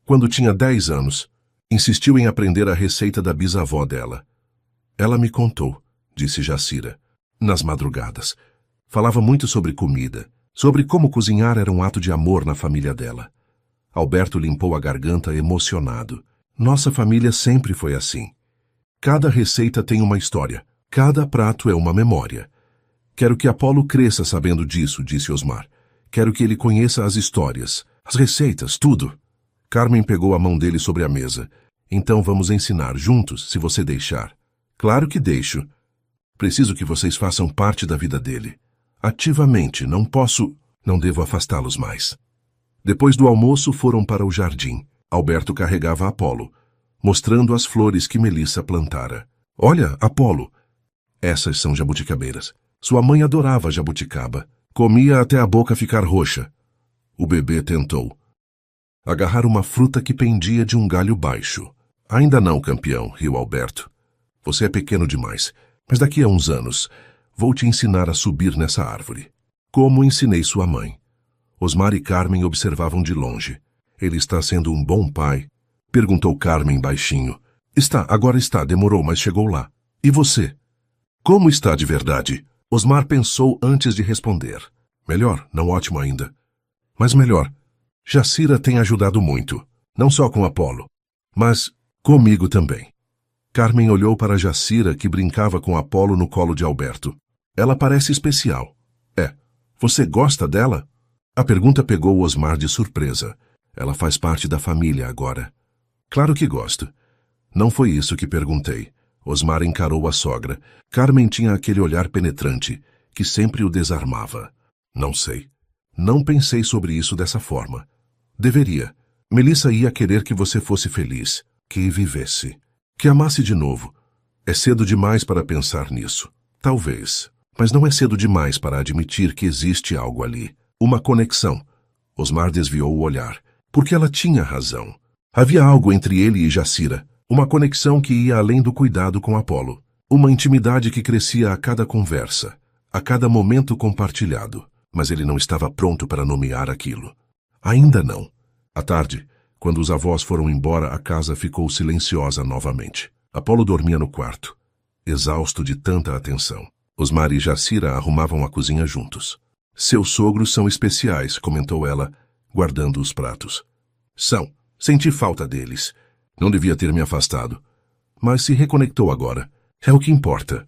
Quando tinha 10 anos, insistiu em aprender a receita da bisavó dela. Ela me contou, disse Jacira, nas madrugadas. Falava muito sobre comida, sobre como cozinhar era um ato de amor na família dela. Alberto limpou a garganta emocionado. Nossa família sempre foi assim. Cada receita tem uma história. Cada prato é uma memória. Quero que Apolo cresça sabendo disso, disse Osmar. Quero que ele conheça as histórias, as receitas, tudo. Carmen pegou a mão dele sobre a mesa. Então vamos ensinar juntos, se você deixar. Claro que deixo. Preciso que vocês façam parte da vida dele. Ativamente, não devo afastá-los mais. Depois do almoço foram para o jardim. Alberto carregava Apolo, mostrando as flores que Melissa plantara. Olha, Apolo, essas são jabuticabeiras. Sua mãe adorava jabuticaba. Comia até a boca ficar roxa. O bebê tentou agarrar uma fruta que pendia de um galho baixo. Ainda não, campeão, riu Alberto. Você é pequeno demais, mas daqui a uns anos vou te ensinar a subir nessa árvore. Como ensinei sua mãe. Osmar e Carmen observavam de longe. Ele está sendo um bom pai? Perguntou Carmen baixinho. Agora está, demorou, mas chegou lá. E você? Como está de verdade? Osmar pensou antes de responder. Melhor, não ótimo ainda. Mas melhor. Jacira tem ajudado muito, não só com Apolo, mas comigo também. Carmen olhou para Jacira, que brincava com Apolo no colo de Alberto. Ela parece especial. É. Você gosta dela? A pergunta pegou Osmar de surpresa. Ela faz parte da família agora. Claro que gosto. Não foi isso que perguntei. Osmar encarou a sogra. Carmen tinha aquele olhar penetrante, que sempre o desarmava. Não sei. Não pensei sobre isso dessa forma. Deveria. Melissa ia querer que você fosse feliz, que vivesse, que amasse de novo. É cedo demais para pensar nisso. Talvez. Mas não é cedo demais para admitir que existe algo ali. Uma conexão. Osmar desviou o olhar. Porque ela tinha razão. Havia algo entre ele e Jacira. Uma conexão que ia além do cuidado com Apolo. Uma intimidade que crescia a cada conversa, a cada momento compartilhado. Mas ele não estava pronto para nomear aquilo. Ainda não. À tarde, quando os avós foram embora, a casa ficou silenciosa novamente. Apolo dormia no quarto, exausto de tanta atenção. Osmar e Jacira arrumavam a cozinha juntos. Seus sogros são especiais, comentou ela, guardando os pratos. São. Senti falta deles. Não devia ter me afastado. Mas se reconectou agora. É o que importa.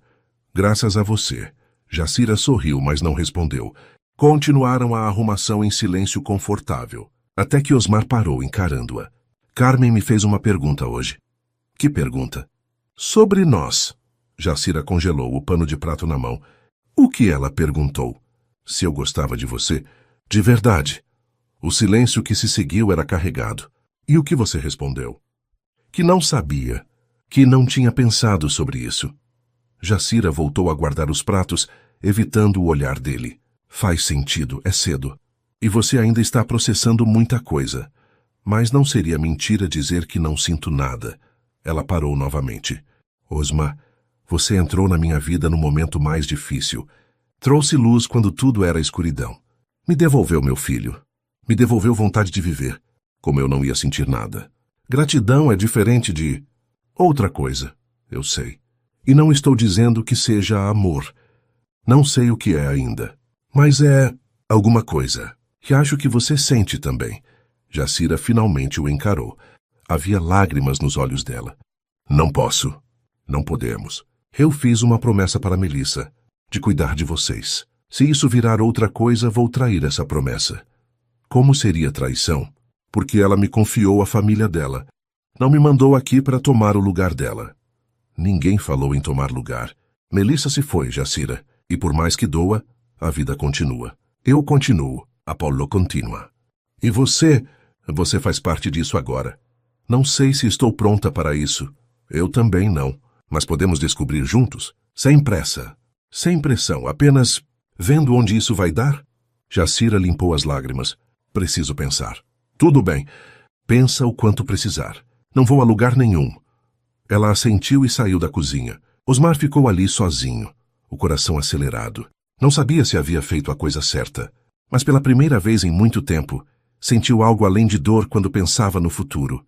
Graças a você. Jacira sorriu, mas não respondeu. Continuaram a arrumação em silêncio confortável, até que Osmar parou encarando-a. Carmen me fez uma pergunta hoje. Que pergunta? Sobre nós. Jacira congelou o pano de prato na mão. O que ela perguntou? Se eu gostava de você? De verdade. O silêncio que se seguiu era carregado. E o que você respondeu? Que não sabia, que não tinha pensado sobre isso. Jacira voltou a guardar os pratos, evitando o olhar dele. Faz sentido, é cedo. E você ainda está processando muita coisa. Mas não seria mentira dizer que não sinto nada. Ela parou novamente. Osmar, você entrou na minha vida no momento mais difícil. Trouxe luz quando tudo era escuridão. Me devolveu meu filho. Me devolveu vontade de viver, como eu não ia sentir nada. Gratidão é diferente de outra coisa, eu sei. E não estou dizendo que seja amor. Não sei o que é ainda. Mas é alguma coisa que acho que você sente também. Jacira finalmente o encarou. Havia lágrimas nos olhos dela. Não posso. Não podemos. Eu fiz uma promessa para Melissa, de cuidar de vocês. Se isso virar outra coisa, vou trair essa promessa. Como seria traição? Porque ela me confiou a família dela. Não me mandou aqui para tomar o lugar dela. Ninguém falou em tomar lugar. Melissa se foi, Jacira. E por mais que doa, a vida continua. Eu continuo. Apolo continua. E você faz parte disso agora. Não sei se estou pronta para isso. Eu também não. Mas podemos descobrir juntos, sem pressa, sem pressão, apenas vendo onde isso vai dar? Jacira limpou as lágrimas. Preciso pensar. Tudo bem. Pensa o quanto precisar. Não vou a lugar nenhum. Ela assentiu e saiu da cozinha. Osmar ficou ali sozinho, o coração acelerado. Não sabia se havia feito a coisa certa, mas pela primeira vez em muito tempo, sentiu algo além de dor quando pensava no futuro.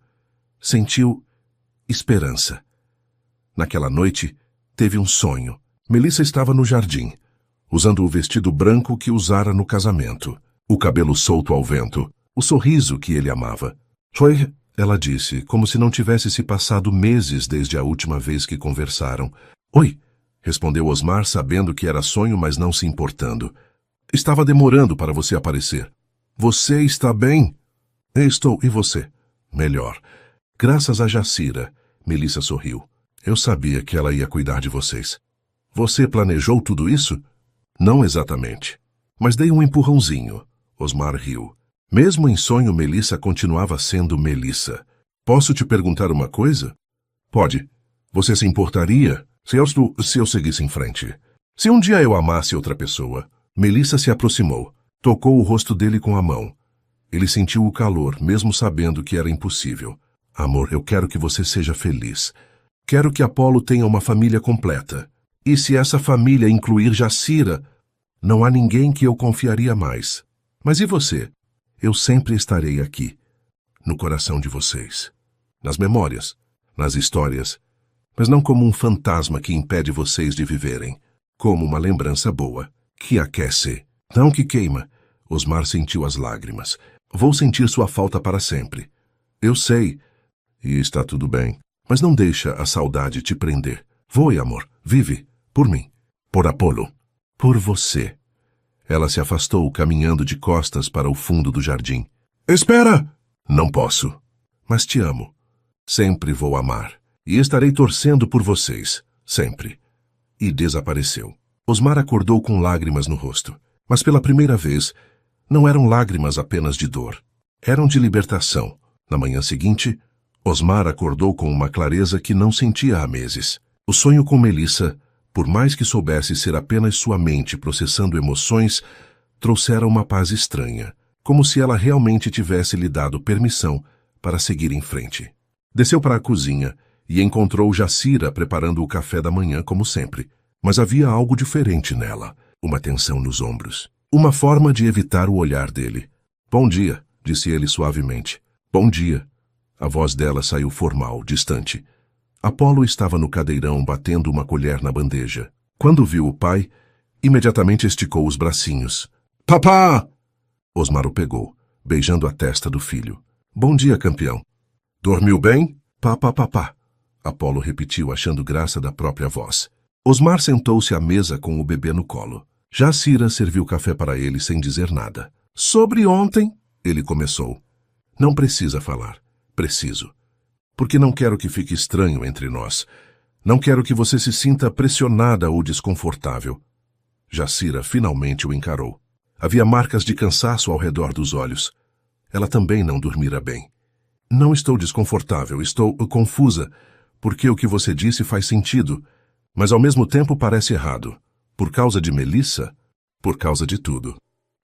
Sentiu esperança. Naquela noite, teve um sonho. Melissa estava no jardim, usando o vestido branco que usara no casamento, o cabelo solto ao vento, o sorriso que ele amava. Foi, ela disse, como se não tivesse se passado meses desde a última vez que conversaram. Oi, respondeu Osmar, sabendo que era sonho, mas não se importando. Estava demorando para você aparecer. Você está bem? Estou, e você? Melhor. Graças a Jacira, Melissa sorriu. Eu sabia que ela ia cuidar de vocês. Você planejou tudo isso? Não exatamente. Mas dei um empurrãozinho. Osmar riu. Mesmo em sonho, Melissa continuava sendo Melissa. Posso te perguntar uma coisa? Pode. Você se importaria se eu seguisse em frente? Se um dia eu amasse outra pessoa? Melissa se aproximou. Tocou o rosto dele com a mão. Ele sentiu o calor, mesmo sabendo que era impossível. Amor, eu quero que você seja feliz. Quero que Apolo tenha uma família completa. E se essa família incluir Jacira, não há ninguém que eu confiaria mais. Mas e você? Eu sempre estarei aqui, no coração de vocês. Nas memórias, nas histórias, mas não como um fantasma que impede vocês de viverem. Como uma lembrança boa, que aquece, não que queima. Osmar sentiu as lágrimas. Vou sentir sua falta para sempre. Eu sei, e está tudo bem. Mas não deixa a saudade te prender. Voe, amor, vive. Por mim. Por Apolo. Por você. Ela se afastou, caminhando de costas para o fundo do jardim. Espera! Não posso. Mas te amo. Sempre vou amar. E estarei torcendo por vocês. Sempre. E desapareceu. Osmar acordou com lágrimas no rosto. Mas pela primeira vez, não eram lágrimas apenas de dor. Eram de libertação. Na manhã seguinte, Osmar acordou com uma clareza que não sentia há meses. O sonho com Melissa, por mais que soubesse ser apenas sua mente processando emoções, trouxera uma paz estranha, como se ela realmente tivesse lhe dado permissão para seguir em frente. Desceu para a cozinha e encontrou Jacira preparando o café da manhã como sempre. Mas havia algo diferente nela, uma tensão nos ombros, uma forma de evitar o olhar dele. Bom dia, disse ele suavemente. Bom dia. A voz dela saiu formal, distante. Apolo estava no cadeirão batendo uma colher na bandeja. Quando viu o pai, imediatamente esticou os bracinhos. Papá! Osmar o pegou, beijando a testa do filho. Bom dia, campeão. Dormiu bem? Papá, papá. Apolo repetiu, achando graça da própria voz. Osmar sentou-se à mesa com o bebê no colo. Jacira serviu café para ele sem dizer nada. Sobre ontem, ele começou. Não precisa falar. Preciso. Porque não quero que fique estranho entre nós. Não quero que você se sinta pressionada ou desconfortável. Jacira finalmente o encarou. Havia marcas de cansaço ao redor dos olhos. Ela também não dormira bem. Não estou desconfortável, estou confusa, porque o que você disse faz sentido, mas ao mesmo tempo parece errado. Por causa de Melissa? Por causa de tudo.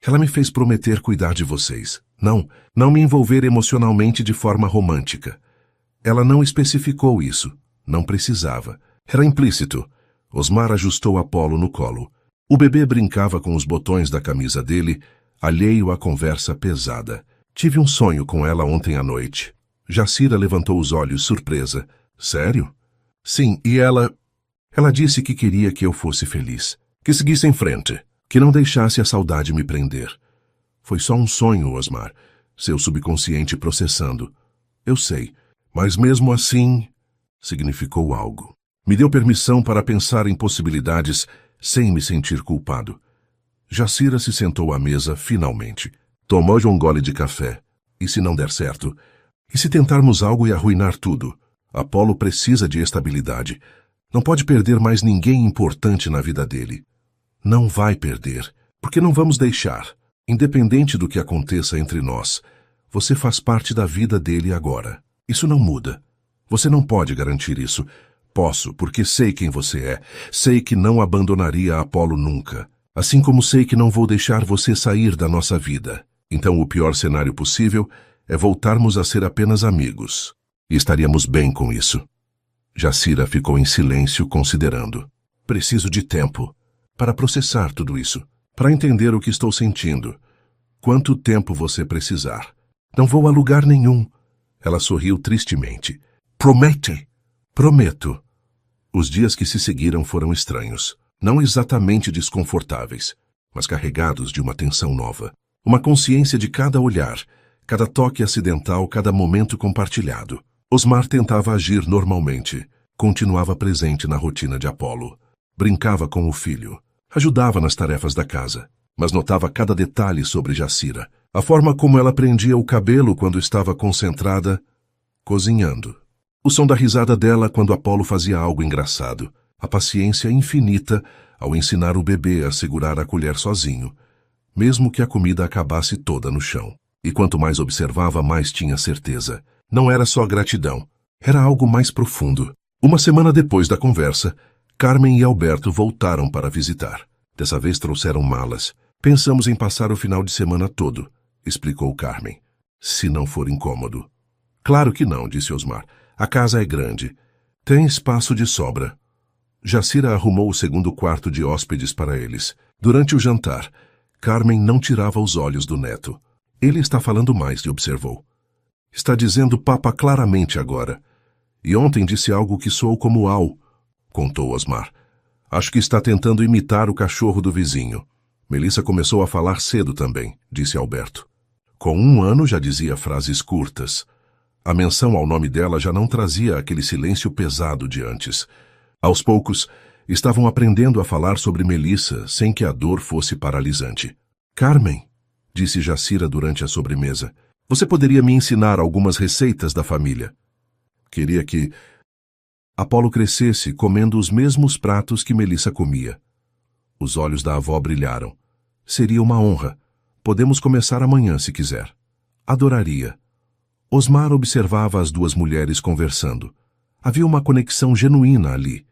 Ela me fez prometer cuidar de vocês. Não me envolver emocionalmente de forma romântica. Ela não especificou isso. Não precisava. Era implícito. Osmar ajustou Apolo no colo. O bebê brincava com os botões da camisa dele, alheio à conversa pesada. Tive um sonho com ela ontem à noite. Jacira levantou os olhos, surpresa. Sério? Sim, e ela disse que queria que eu fosse feliz. Que seguisse em frente. Que não deixasse a saudade me prender. Foi só um sonho, Osmar. Seu subconsciente processando. Eu sei, mas mesmo assim, significou algo. Me deu permissão para pensar em possibilidades sem me sentir culpado. Jacira se sentou à mesa, finalmente. Tomou um gole de café. E se não der certo? E se tentarmos algo e arruinar tudo? Apolo precisa de estabilidade. Não pode perder mais ninguém importante na vida dele. Não vai perder, porque não vamos deixar. Independente do que aconteça entre nós, você faz parte da vida dele agora. Isso não muda. Você não pode garantir isso. Posso, porque sei quem você é. Sei que não abandonaria Apolo nunca. Assim como sei que não vou deixar você sair da nossa vida. Então o pior cenário possível é voltarmos a ser apenas amigos. E estaríamos bem com isso. Jacira ficou em silêncio, considerando. Preciso de tempo para processar tudo isso, para entender o que estou sentindo. Quanto tempo você precisar? Não vou a lugar nenhum. Ela sorriu tristemente. Promete? Prometo. Os dias que se seguiram foram estranhos. Não exatamente desconfortáveis, mas carregados de uma tensão nova. Uma consciência de cada olhar, cada toque acidental, cada momento compartilhado. Osmar tentava agir normalmente. Continuava presente na rotina de Apolo. Brincava com o filho. Ajudava nas tarefas da casa. Mas notava cada detalhe sobre Jacira. A forma como ela prendia o cabelo quando estava concentrada, cozinhando. O som da risada dela quando Apolo fazia algo engraçado. A paciência infinita ao ensinar o bebê a segurar a colher sozinho, mesmo que a comida acabasse toda no chão. E quanto mais observava, mais tinha certeza. Não era só gratidão. Era algo mais profundo. Uma semana depois da conversa, Carmen e Alberto voltaram para visitar. Dessa vez trouxeram malas. Pensamos em passar o final de semana todo, explicou Carmen. Se não for incômodo. Claro que não, disse Osmar. A casa é grande. Tem espaço de sobra. Jacira arrumou o segundo quarto de hóspedes para eles. Durante o jantar, Carmen não tirava os olhos do neto. Ele está falando mais, lhe observou. Está dizendo papa claramente agora. E ontem disse algo que soou como au, contou Osmar. Acho que está tentando imitar o cachorro do vizinho. Melissa começou a falar cedo também, disse Alberto. Com 1 ano já dizia frases curtas. A menção ao nome dela já não trazia aquele silêncio pesado de antes. Aos poucos, estavam aprendendo a falar sobre Melissa sem que a dor fosse paralisante. Carmen, disse Jacira durante a sobremesa, você poderia me ensinar algumas receitas da família? Queria que Apolo crescesse comendo os mesmos pratos que Melissa comia. Os olhos da avó brilharam. Seria uma honra. Podemos começar amanhã, se quiser. Adoraria. Osmar observava as duas mulheres conversando. Havia uma conexão genuína ali.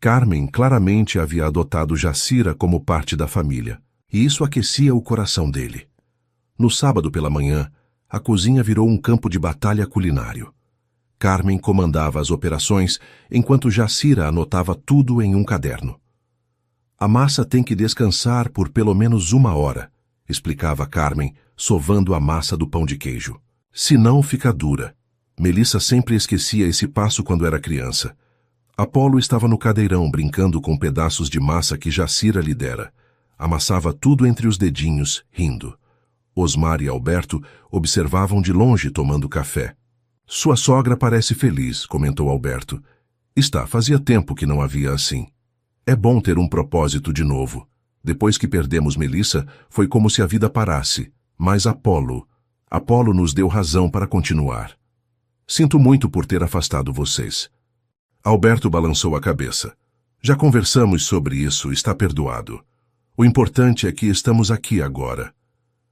Carmen claramente havia adotado Jacira como parte da família, e isso aquecia o coração dele. No sábado pela manhã, a cozinha virou um campo de batalha culinário. Carmen comandava as operações, enquanto Jacira anotava tudo em um caderno. A massa tem que descansar por pelo menos 1 hora, explicava Carmen, sovando a massa do pão de queijo. Senão fica dura. Melissa sempre esquecia esse passo quando era criança. Apolo estava no cadeirão brincando com pedaços de massa que Jacira lhe dera. Amassava tudo entre os dedinhos, rindo. Osmar e Alberto observavam de longe tomando café. Sua sogra parece feliz, comentou Alberto. Está, fazia tempo que não havia assim. É bom ter um propósito de novo. Depois que perdemos Melissa, foi como se a vida parasse. Mas Apolo nos deu razão para continuar. Sinto muito por ter afastado vocês. Alberto balançou a cabeça. Já conversamos sobre isso, está perdoado. O importante é que estamos aqui agora.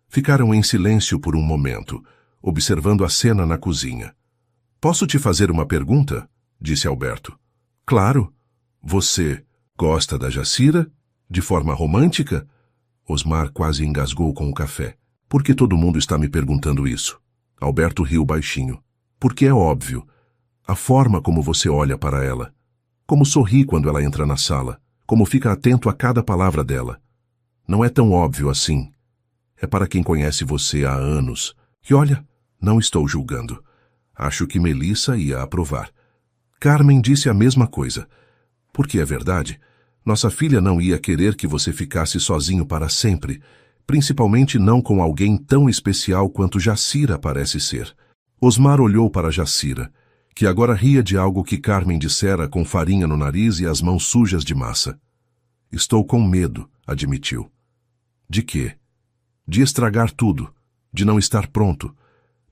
Ficaram em silêncio por um momento, observando a cena na cozinha. Posso te fazer uma pergunta? Disse Alberto. Claro. Você gosta da Jacira? De forma romântica? Osmar quase engasgou com o café. Por que todo mundo está me perguntando isso? Alberto riu baixinho. Porque é óbvio. A forma como você olha para ela. Como sorri quando ela entra na sala. Como fica atento a cada palavra dela. Não é tão óbvio assim. É para quem conhece você há anos. E olha, não estou julgando. Acho que Melissa ia aprovar. Carmen disse a mesma coisa. Porque é verdade. Nossa filha não ia querer que você ficasse sozinho para sempre, principalmente não com alguém tão especial quanto Jacira parece ser. Osmar olhou para Jacira, que agora ria de algo que Carmen dissera com farinha no nariz e as mãos sujas de massa. Estou com medo, admitiu. De quê? De estragar tudo, de não estar pronto,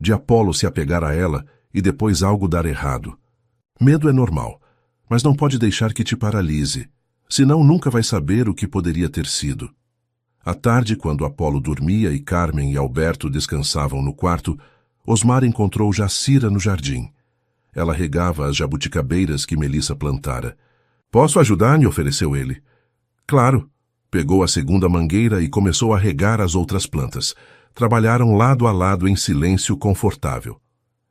de Apolo se apegar a ela e depois algo dar errado. Medo é normal, mas não pode deixar que te paralise. Senão nunca vai saber o que poderia ter sido. À tarde, quando Apolo dormia e Carmen e Alberto descansavam no quarto, Osmar encontrou Jacira no jardim. Ela regava as jabuticabeiras que Melissa plantara. Posso ajudar? Lhe ofereceu ele. Claro. Pegou a segunda mangueira e começou a regar as outras plantas. Trabalharam lado a lado em silêncio confortável.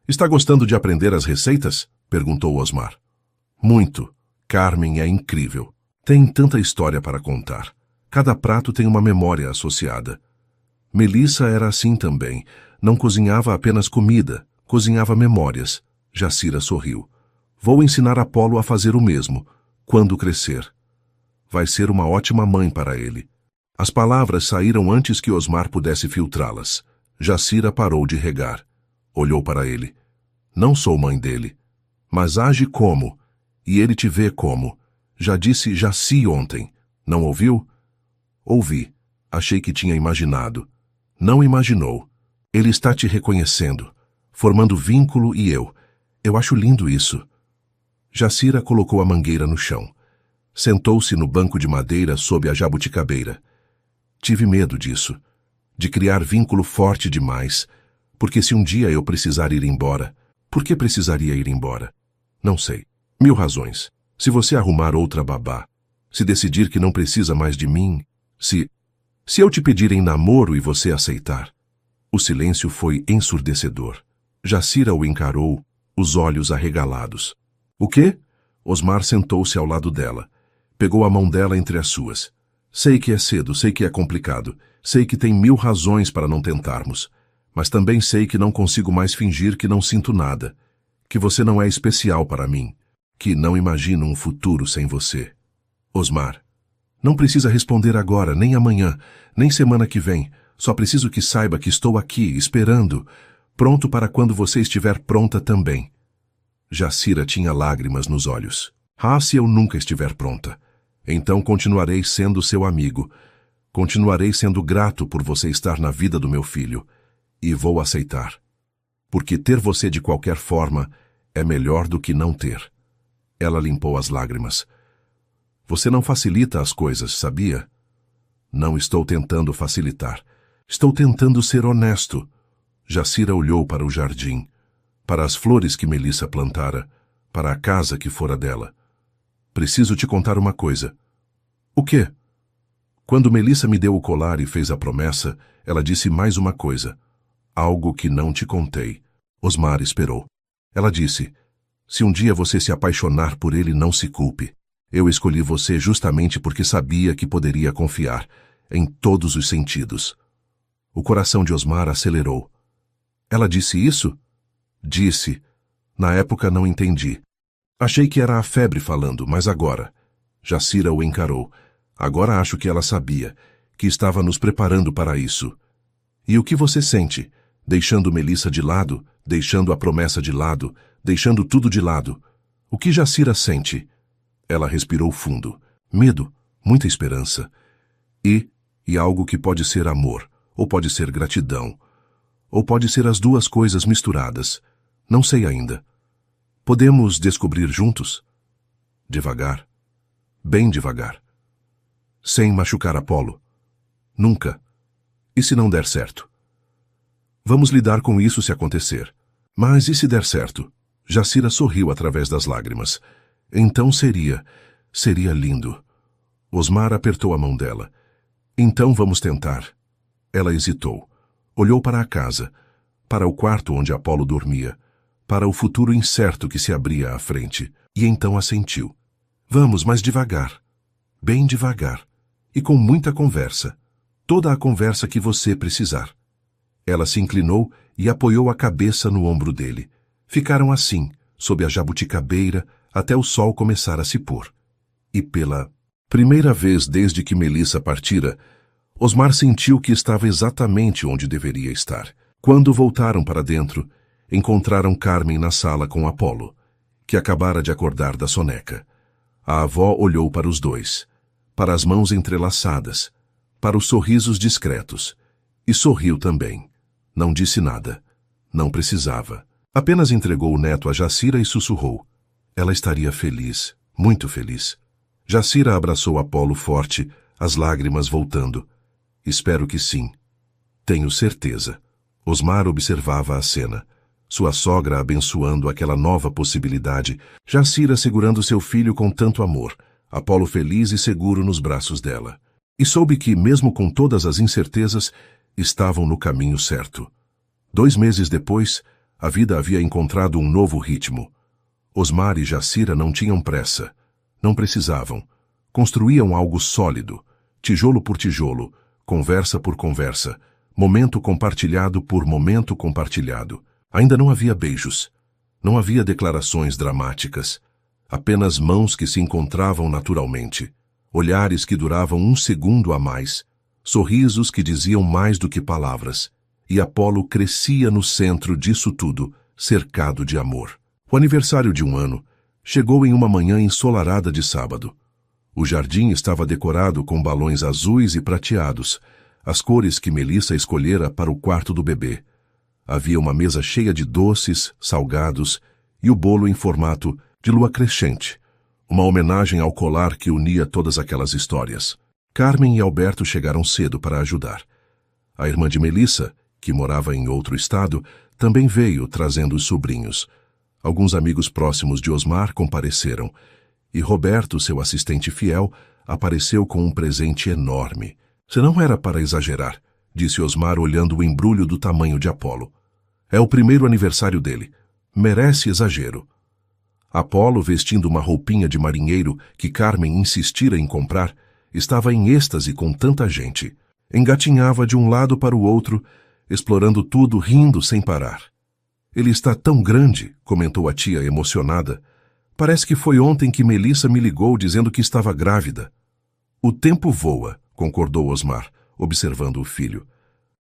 Está gostando de aprender as receitas? Perguntou Osmar. Muito. Carmen é incrível. Tem tanta história para contar. Cada prato tem uma memória associada. Melissa era assim também. Não cozinhava apenas comida, cozinhava memórias. Jacira sorriu. Vou ensinar Apolo a fazer o mesmo, quando crescer. Vai ser uma ótima mãe para ele. As palavras saíram antes que Osmar pudesse filtrá-las. Jacira parou de regar. Olhou para ele. Não sou mãe dele. Mas age como, e ele te vê como. Já disse Jaci ontem. Não ouviu? Ouvi. Achei que tinha imaginado. Não imaginou. Ele está te reconhecendo, formando vínculo e eu. Eu acho lindo isso. Jacira colocou a mangueira no chão. Sentou-se no banco de madeira sob a jabuticabeira. Tive medo disso, de criar vínculo forte demais, porque se um dia eu precisar ir embora, por que precisaria ir embora? Não sei. 1000 razões. Se você arrumar outra babá, se decidir que não precisa mais de mim, se eu te pedir em namoro e você aceitar. O silêncio foi ensurdecedor. Jacira o encarou, os olhos arregalados. O quê? Osmar sentou-se ao lado dela. Pegou a mão dela entre as suas. Sei que é cedo, sei que é complicado, sei que tem 1000 razões para não tentarmos, mas também sei que não consigo mais fingir que não sinto nada, que você não é especial para mim, que não imagino um futuro sem você. Osmar, não precisa responder agora, nem amanhã, nem semana que vem. Só preciso que saiba que estou aqui, esperando, pronto para quando você estiver pronta também. Jacira tinha lágrimas nos olhos. Se eu nunca estiver pronta, então continuarei sendo seu amigo. Continuarei sendo grato por você estar na vida do meu filho. E vou aceitar. Porque ter você de qualquer forma é melhor do que não ter. Ela limpou as lágrimas. Você não facilita as coisas, sabia? Não estou tentando facilitar. Estou tentando ser honesto. Jacira olhou para o jardim, para as flores que Melissa plantara, para a casa que fora dela. Preciso te contar uma coisa. O quê? Quando Melissa me deu o colar e fez a promessa, ela disse mais uma coisa. Algo que não te contei. Osmar esperou. Ela disse, se um dia você se apaixonar por ele, não se culpe. Eu escolhi você justamente porque sabia que poderia confiar, em todos os sentidos. O coração de Osmar acelerou. Ela disse isso? Disse. Na época não entendi. Achei que era a febre falando, mas agora. Jacira o encarou. Agora acho que ela sabia, que estava nos preparando para isso. E o que você sente? Deixando Melissa de lado, deixando a promessa de lado, deixando tudo de lado. O que Jacira sente? Ela respirou fundo. Medo, muita esperança. E algo que pode ser amor, ou pode ser gratidão, ou pode ser as duas coisas misturadas. Não sei ainda. Podemos descobrir juntos? Devagar. Bem devagar. Sem machucar Apolo. Nunca. E se não der certo? Vamos lidar com isso se acontecer. Mas e se der certo? Jacira sorriu através das lágrimas. Então seria lindo. Osmar apertou a mão dela. Então vamos tentar. Ela hesitou. Olhou para a casa, para o quarto onde Apolo dormia, para o futuro incerto que se abria à frente, e então assentiu. Vamos, mas devagar. Bem devagar. E com muita conversa. Toda a conversa que você precisar. Ela se inclinou e apoiou a cabeça no ombro dele. Ficaram assim, sob a jabuticabeira, até o sol começar a se pôr. E pela primeira vez desde que Melissa partira, Osmar sentiu que estava exatamente onde deveria estar. Quando voltaram para dentro, encontraram Carmen na sala com Apolo, que acabara de acordar da soneca. A avó olhou para os dois, para as mãos entrelaçadas, para os sorrisos discretos, e sorriu também. Não disse nada. Não precisava. Apenas entregou o neto a Jacira e sussurrou. Ela estaria feliz, muito feliz. Jacira abraçou Apolo forte, as lágrimas voltando. Espero que sim. Tenho certeza. Osmar observava a cena. Sua sogra abençoando aquela nova possibilidade, Jacira segurando seu filho com tanto amor, Apolo feliz e seguro nos braços dela. E soube que, mesmo com todas as incertezas, estavam no caminho certo. 2 meses depois, a vida havia encontrado um novo ritmo. Osmar e Jacira não tinham pressa. Não precisavam. Construíam algo sólido, tijolo por tijolo, conversa por conversa, momento compartilhado por momento compartilhado. Ainda não havia beijos. Não havia declarações dramáticas. Apenas mãos que se encontravam naturalmente. Olhares que duravam 1 segundo a mais. Sorrisos que diziam mais do que palavras. E Apolo crescia no centro disso tudo, cercado de amor. O aniversário de 1 ano chegou em uma manhã ensolarada de sábado. O jardim estava decorado com balões azuis e prateados, as cores que Melissa escolhera para o quarto do bebê. Havia uma mesa cheia de doces, salgados e o bolo em formato de lua crescente, uma homenagem ao colar que unia todas aquelas histórias. Carmen e Alberto chegaram cedo para ajudar. A irmã de Melissa, que morava em outro estado, também veio trazendo os sobrinhos. Alguns amigos próximos de Osmar compareceram, e Roberto, seu assistente fiel, apareceu com um presente enorme. Se não era para exagerar, disse Osmar olhando o embrulho do tamanho de Apolo. É o primeiro aniversário dele. Merece exagero. Apolo, vestindo uma roupinha de marinheiro que Carmen insistira em comprar, estava em êxtase com tanta gente. Engatinhava de um lado para o outro, explorando tudo, rindo sem parar. Ele está tão grande, comentou a tia emocionada. Parece que foi ontem que Melissa me ligou dizendo que estava grávida. O tempo voa, concordou Osmar, observando o filho.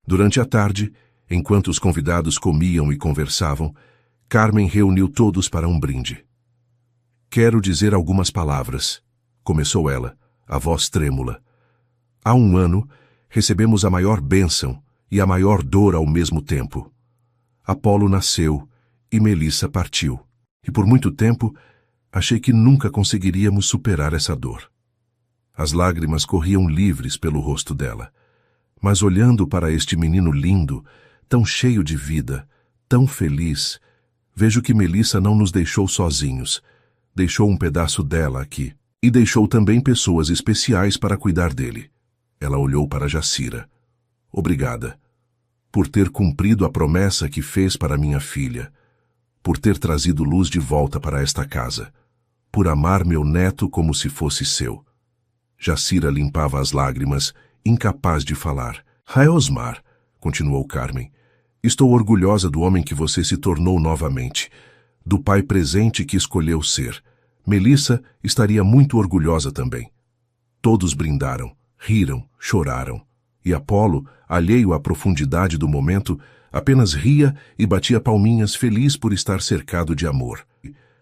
Durante a tarde, enquanto os convidados comiam e conversavam, Carmen reuniu todos para um brinde. Quero dizer algumas palavras, começou ela, a voz trêmula. Há 1 ano, recebemos a maior bênção e a maior dor ao mesmo tempo. Apolo nasceu e Melissa partiu, e por muito tempo achei que nunca conseguiríamos superar essa dor. As lágrimas corriam livres pelo rosto dela, mas olhando para este menino lindo, tão cheio de vida, tão feliz. Vejo que Melissa não nos deixou sozinhos. Deixou um pedaço dela aqui. E deixou também pessoas especiais para cuidar dele. Ela olhou para Jacira. Obrigada. Por ter cumprido a promessa que fez para minha filha. Por ter trazido luz de volta para esta casa. Por amar meu neto como se fosse seu. Jacira limpava as lágrimas, incapaz de falar. Osmar, continuou Carmen, estou orgulhosa do homem que você se tornou novamente, do pai presente que escolheu ser. Melissa estaria muito orgulhosa também. Todos brindaram, riram, choraram. E Apolo, alheio à profundidade do momento, apenas ria e batia palminhas feliz por estar cercado de amor.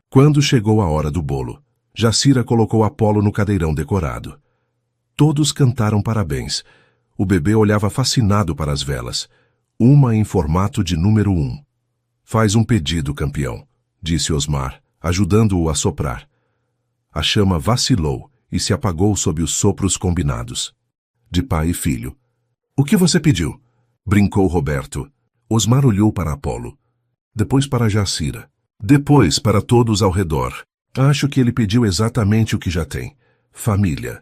Quando chegou a hora do bolo, Jacira colocou Apolo no cadeirão decorado. Todos cantaram parabéns. O bebê olhava fascinado para as velas, uma em formato de número 1. Faz um pedido, campeão, disse Osmar, ajudando-o a soprar. A chama vacilou e se apagou sob os sopros combinados. De pai e filho. O que você pediu? Brincou Roberto. Osmar olhou para Apolo. Depois para Jacira. Depois para todos ao redor. Acho que ele pediu exatamente o que já tem. Família.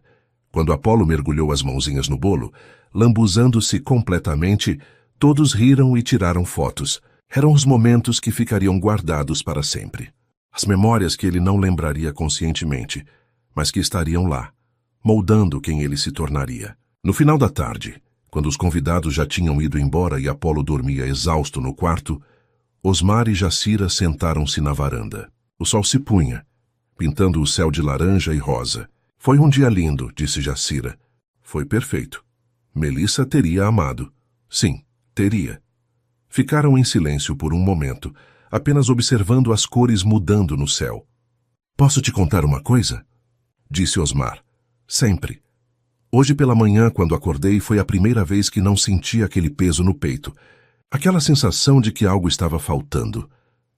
Quando Apolo mergulhou as mãozinhas no bolo, lambuzando-se completamente, todos riram e tiraram fotos. Eram os momentos que ficariam guardados para sempre. As memórias que ele não lembraria conscientemente, mas que estariam lá, moldando quem ele se tornaria. No final da tarde, quando os convidados já tinham ido embora e Apolo dormia exausto no quarto, Osmar e Jacira sentaram-se na varanda. O sol se punha, pintando o céu de laranja e rosa. Foi um dia lindo, disse Jacira. Foi perfeito. Melissa teria amado. Sim, teria. Ficaram em silêncio por um momento, apenas observando as cores mudando no céu. Posso te contar uma coisa? Disse Osmar. Sempre. Hoje pela manhã, quando acordei, foi a primeira vez que não senti aquele peso no peito. Aquela sensação de que algo estava faltando.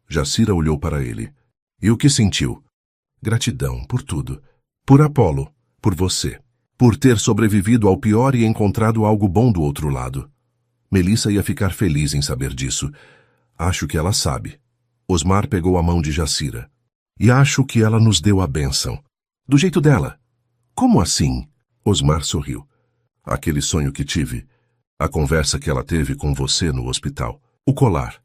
Jacira olhou para ele. E o que sentiu? Gratidão por tudo. Por Apolo, por você, por ter sobrevivido ao pior e encontrado algo bom do outro lado. Melissa ia ficar feliz em saber disso. Acho que ela sabe. Osmar pegou a mão de Jacira. E acho que ela nos deu a bênção. Do jeito dela. Como assim? Osmar sorriu. Aquele sonho que tive. A conversa que ela teve com você no hospital. O colar.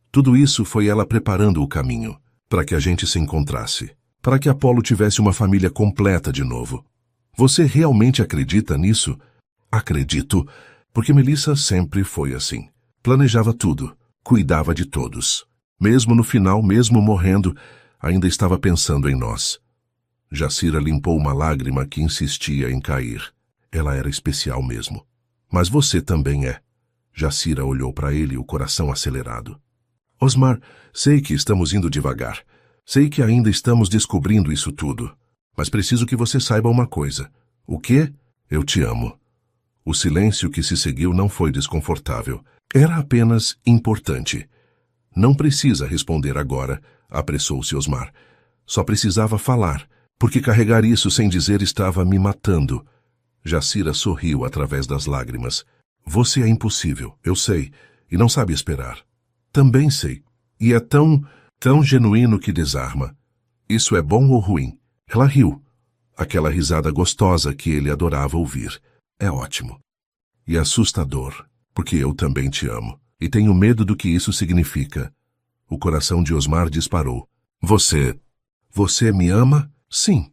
Tudo isso foi ela preparando o caminho para que a gente se encontrasse. Para que Apolo tivesse uma família completa de novo. Você realmente acredita nisso? Acredito, porque Melissa sempre foi assim. Planejava tudo, cuidava de todos. Mesmo no final, mesmo morrendo, ainda estava pensando em nós. Jacira limpou uma lágrima que insistia em cair. Ela era especial mesmo. Mas você também é. Jacira olhou para ele, o coração acelerado. Osmar, sei que estamos indo devagar. Sei que ainda estamos descobrindo isso tudo, mas preciso que você saiba uma coisa. O quê? Eu te amo. O silêncio que se seguiu não foi desconfortável. Era apenas importante. Não precisa responder agora, apressou-se Osmar. Só precisava falar, porque carregar isso sem dizer estava me matando. Jacira sorriu através das lágrimas. Você é impossível, eu sei, e não sabe esperar. Também sei. E é tão genuíno que desarma. Isso é bom ou ruim? Ela riu. Aquela risada gostosa que ele adorava ouvir. É ótimo. E assustador, porque eu também te amo. E tenho medo do que isso significa. O coração de Osmar disparou. Você me ama? Sim.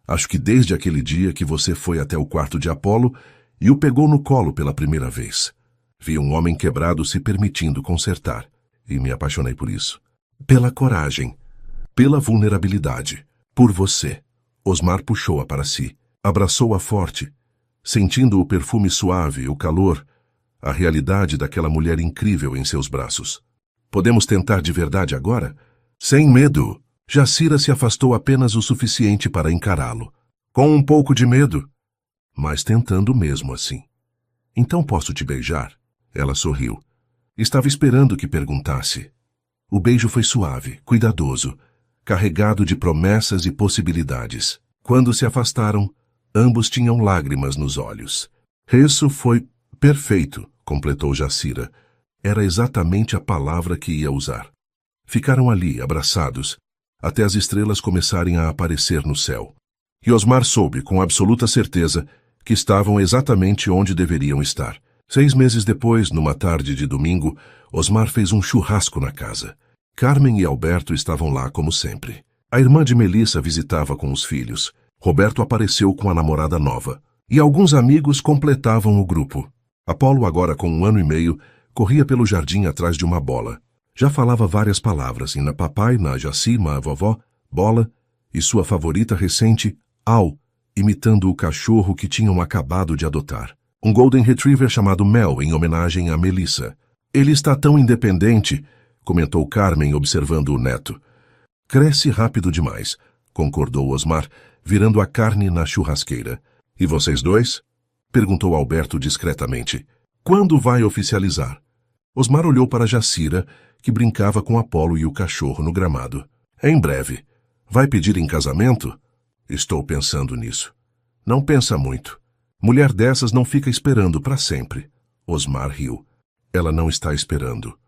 Acho que desde aquele dia que você foi até o quarto de Apolo e o pegou no colo pela primeira vez. Vi um homem quebrado se permitindo consertar. E me apaixonei por isso. Pela coragem, pela vulnerabilidade, por você. Osmar puxou-a para si, abraçou-a forte, sentindo o perfume suave, o calor, a realidade daquela mulher incrível em seus braços. Podemos tentar de verdade agora? Sem medo. Jacira se afastou apenas o suficiente para encará-lo, com um pouco de medo, mas tentando mesmo assim. Então posso te beijar? Ela sorriu. Estava esperando que perguntasse. O beijo foi suave, cuidadoso, carregado de promessas e possibilidades. Quando se afastaram, ambos tinham lágrimas nos olhos. Isso foi perfeito, completou Jacira. Era exatamente a palavra que ia usar. Ficaram ali, abraçados, até as estrelas começarem a aparecer no céu. E Osmar soube, com absoluta certeza, que estavam exatamente onde deveriam estar. 6 meses depois, numa tarde de domingo, Osmar fez um churrasco na casa. Carmen e Alberto estavam lá como sempre. A irmã de Melissa visitava com os filhos. Roberto apareceu com a namorada nova. E alguns amigos completavam o grupo. Apolo, agora com 1 ano e meio, corria pelo jardim atrás de uma bola. Já falava várias palavras, e na papai, na Jaci, na vovó, bola, e sua favorita recente, au, imitando o cachorro que tinham acabado de adotar. Um Golden Retriever chamado Mel, em homenagem a Melissa. Ele está tão independente, comentou Carmen, observando o neto. Cresce rápido demais, concordou Osmar, virando a carne na churrasqueira. E vocês dois? Perguntou Alberto discretamente. Quando vai oficializar? Osmar olhou para Jacira, que brincava com Apolo e o cachorro no gramado. Em breve. Vai pedir em casamento? Estou pensando nisso. Não pensa muito. Mulher dessas não fica esperando para sempre. Osmar riu. Ela não está esperando.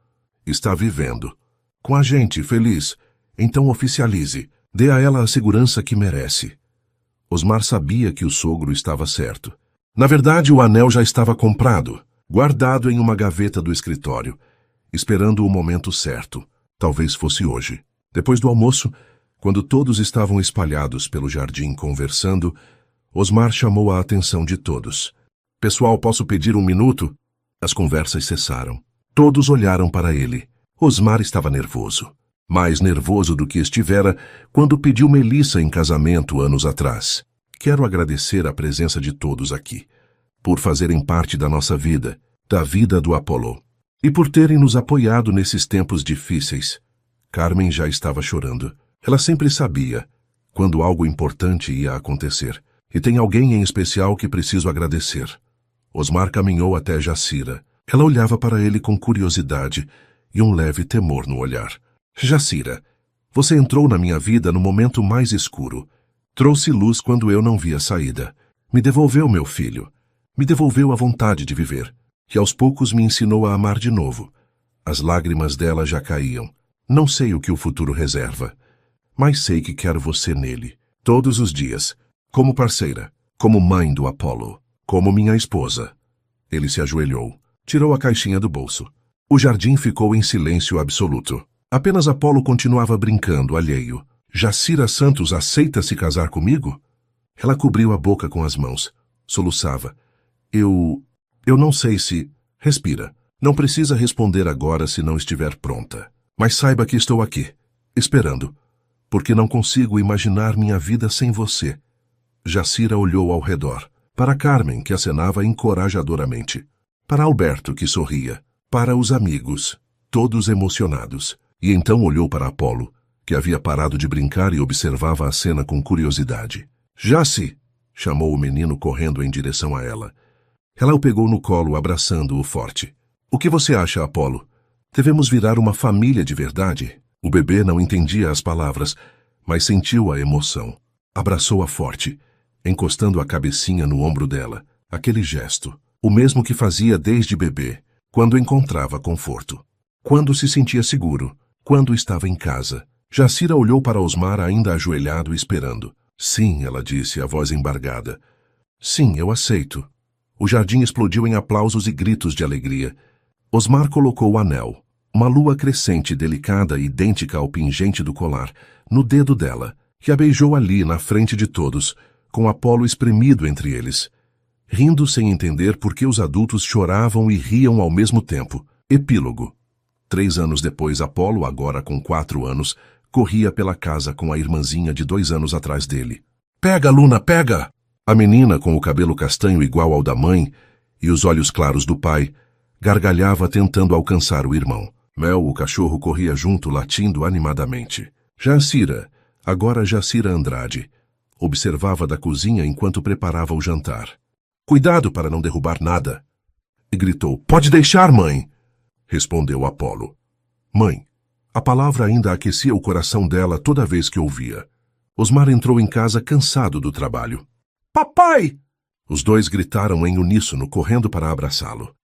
Está vivendo. Com a gente, feliz. Então oficialize. Dê a ela a segurança que merece. Osmar sabia que o sogro estava certo. Na verdade, o anel já estava comprado, guardado em uma gaveta do escritório, esperando o momento certo. Talvez fosse hoje. Depois do almoço, quando todos estavam espalhados pelo jardim conversando, Osmar chamou a atenção de todos. Pessoal, posso pedir 1 minuto? As conversas cessaram. Todos olharam para ele. Osmar estava nervoso. Mais nervoso do que estivera quando pediu Melissa em casamento anos atrás. Quero agradecer a presença de todos aqui, por fazerem parte da nossa vida, da vida do Apolo, e por terem nos apoiado nesses tempos difíceis. Carmen já estava chorando. Ela sempre sabia quando algo importante ia acontecer, e tem alguém em especial que preciso agradecer. Osmar caminhou até Jacira. Ela olhava para ele com curiosidade e um leve temor no olhar. Jacira, você entrou na minha vida no momento mais escuro. Trouxe luz quando eu não via saída. Me devolveu meu filho. Me devolveu a vontade de viver. E aos poucos me ensinou a amar de novo. As lágrimas dela já caíam. Não sei o que o futuro reserva, mas sei que quero você nele, todos os dias, como parceira, como mãe do Apolo, como minha esposa. Ele se ajoelhou, tirou a caixinha do bolso. O jardim ficou em silêncio absoluto. Apenas Apolo continuava brincando, alheio. Jacira Santos aceita se casar comigo? Ela cobriu a boca com as mãos. Soluçava. Eu não sei se... Respira. Não precisa responder agora se não estiver pronta. Mas saiba que estou aqui, esperando, porque não consigo imaginar minha vida sem você. Jacira olhou ao redor. Para Carmen, que acenava encorajadoramente. Para Alberto, que sorria. Para os amigos, todos emocionados. E então olhou para Apolo, que havia parado de brincar e observava a cena com curiosidade. Jaci! Chamou o menino correndo em direção a ela. Ela o pegou no colo, abraçando-o forte. O que você acha, Apolo? Devemos virar uma família de verdade? O bebê não entendia as palavras, mas sentiu a emoção. Abraçou-a forte, encostando a cabecinha no ombro dela. Aquele gesto, o mesmo que fazia desde bebê, quando encontrava conforto. Quando se sentia seguro, quando estava em casa. Jacira olhou para Osmar ainda ajoelhado esperando. Sim, ela disse, a voz embargada. Sim, eu aceito. O jardim explodiu em aplausos e gritos de alegria. Osmar colocou o anel, uma lua crescente delicada e idêntica ao pingente do colar, no dedo dela, que a beijou ali na frente de todos, com Apolo espremido entre eles. Rindo sem entender por que os adultos choravam e riam ao mesmo tempo. Epílogo. 3 anos depois, Apolo, agora com 4 anos, corria pela casa com a irmãzinha de 2 anos atrás dele. Pega, Luna, pega! A menina, com o cabelo castanho igual ao da mãe e os olhos claros do pai, gargalhava tentando alcançar o irmão. Mel, o cachorro, corria junto, latindo animadamente. Jacira, agora Jacira Andrade, observava da cozinha enquanto preparava o jantar. Cuidado para não derrubar nada! E gritou, pode deixar, mãe! Respondeu Apolo. Mãe. A palavra ainda aquecia o coração dela toda vez que ouvia. Osmar entrou em casa cansado do trabalho. Papai! Os dois gritaram em uníssono, correndo para abraçá-lo.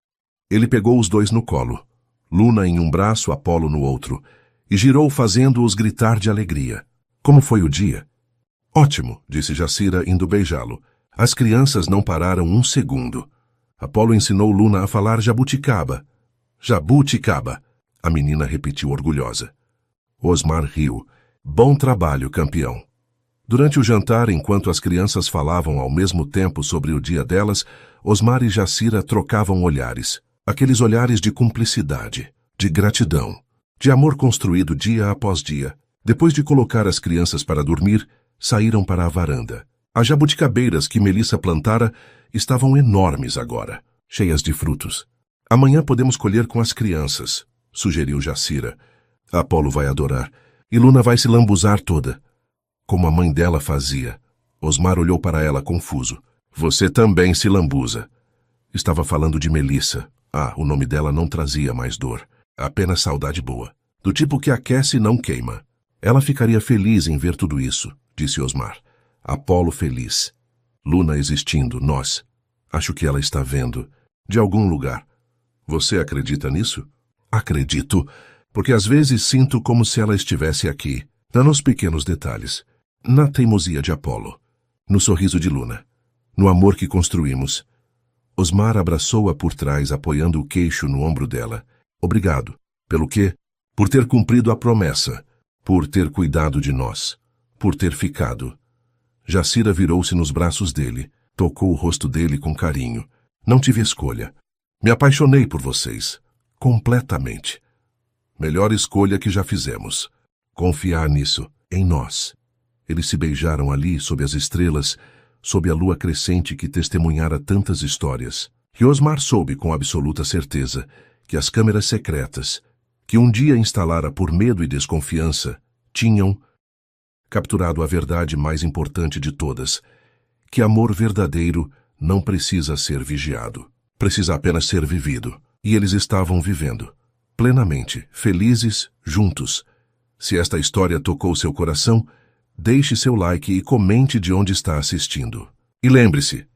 Ele pegou os dois no colo. Luna em um braço, Apolo no outro, e girou fazendo-os gritar de alegria. Como foi o dia? Ótimo, disse Jacira indo beijá-lo. As crianças não pararam um segundo. Apolo ensinou Luna a falar jabuticaba. Jabuticaba, a menina repetiu orgulhosa. Osmar riu. Bom trabalho, campeão. Durante o jantar, enquanto as crianças falavam ao mesmo tempo sobre o dia delas, Osmar e Jacira trocavam olhares. Aqueles olhares de cumplicidade, de gratidão, de amor construído dia após dia. Depois de colocar as crianças para dormir, saíram para a varanda. As jabuticabeiras que Melissa plantara estavam enormes agora, cheias de frutos. Amanhã podemos colher com as crianças, sugeriu Jacira. Apolo vai adorar, e Luna vai se lambuzar toda, como a mãe dela fazia. Osmar olhou para ela confuso. Você também se lambuza. Estava falando de Melissa. O nome dela não trazia mais dor, apenas saudade boa, do tipo que aquece e não queima. Ela ficaria feliz em ver tudo isso, disse Osmar. Apolo feliz. Luna existindo, nós. Acho que ela está vendo, de algum lugar. Você acredita nisso? Acredito, porque às vezes sinto como se ela estivesse aqui, nos pequenos detalhes, na teimosia de Apolo, no sorriso de Luna, no amor que construímos. Osmar abraçou-a por trás, apoiando o queixo no ombro dela. Obrigado. Pelo quê? Por ter cumprido a promessa, por ter cuidado de nós, por ter ficado. Jacira virou-se nos braços dele, tocou o rosto dele com carinho. Não tive escolha. Me apaixonei por vocês. Completamente. Melhor escolha que já fizemos. Confiar nisso, em nós. Eles se beijaram ali, sob as estrelas, sob a lua crescente que testemunhara tantas histórias. E Osmar soube com absoluta certeza que as câmeras secretas, que um dia instalara por medo e desconfiança, tinham capturado a verdade mais importante de todas, que amor verdadeiro não precisa ser vigiado, precisa apenas ser vivido. E eles estavam vivendo, plenamente, felizes, juntos. Se esta história tocou seu coração, deixe seu like e comente de onde está assistindo. E lembre-se,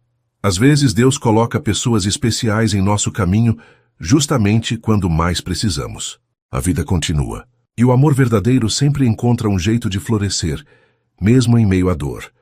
às vezes Deus coloca pessoas especiais em nosso caminho justamente quando mais precisamos. A vida continua, e o amor verdadeiro sempre encontra um jeito de florescer, mesmo em meio à dor.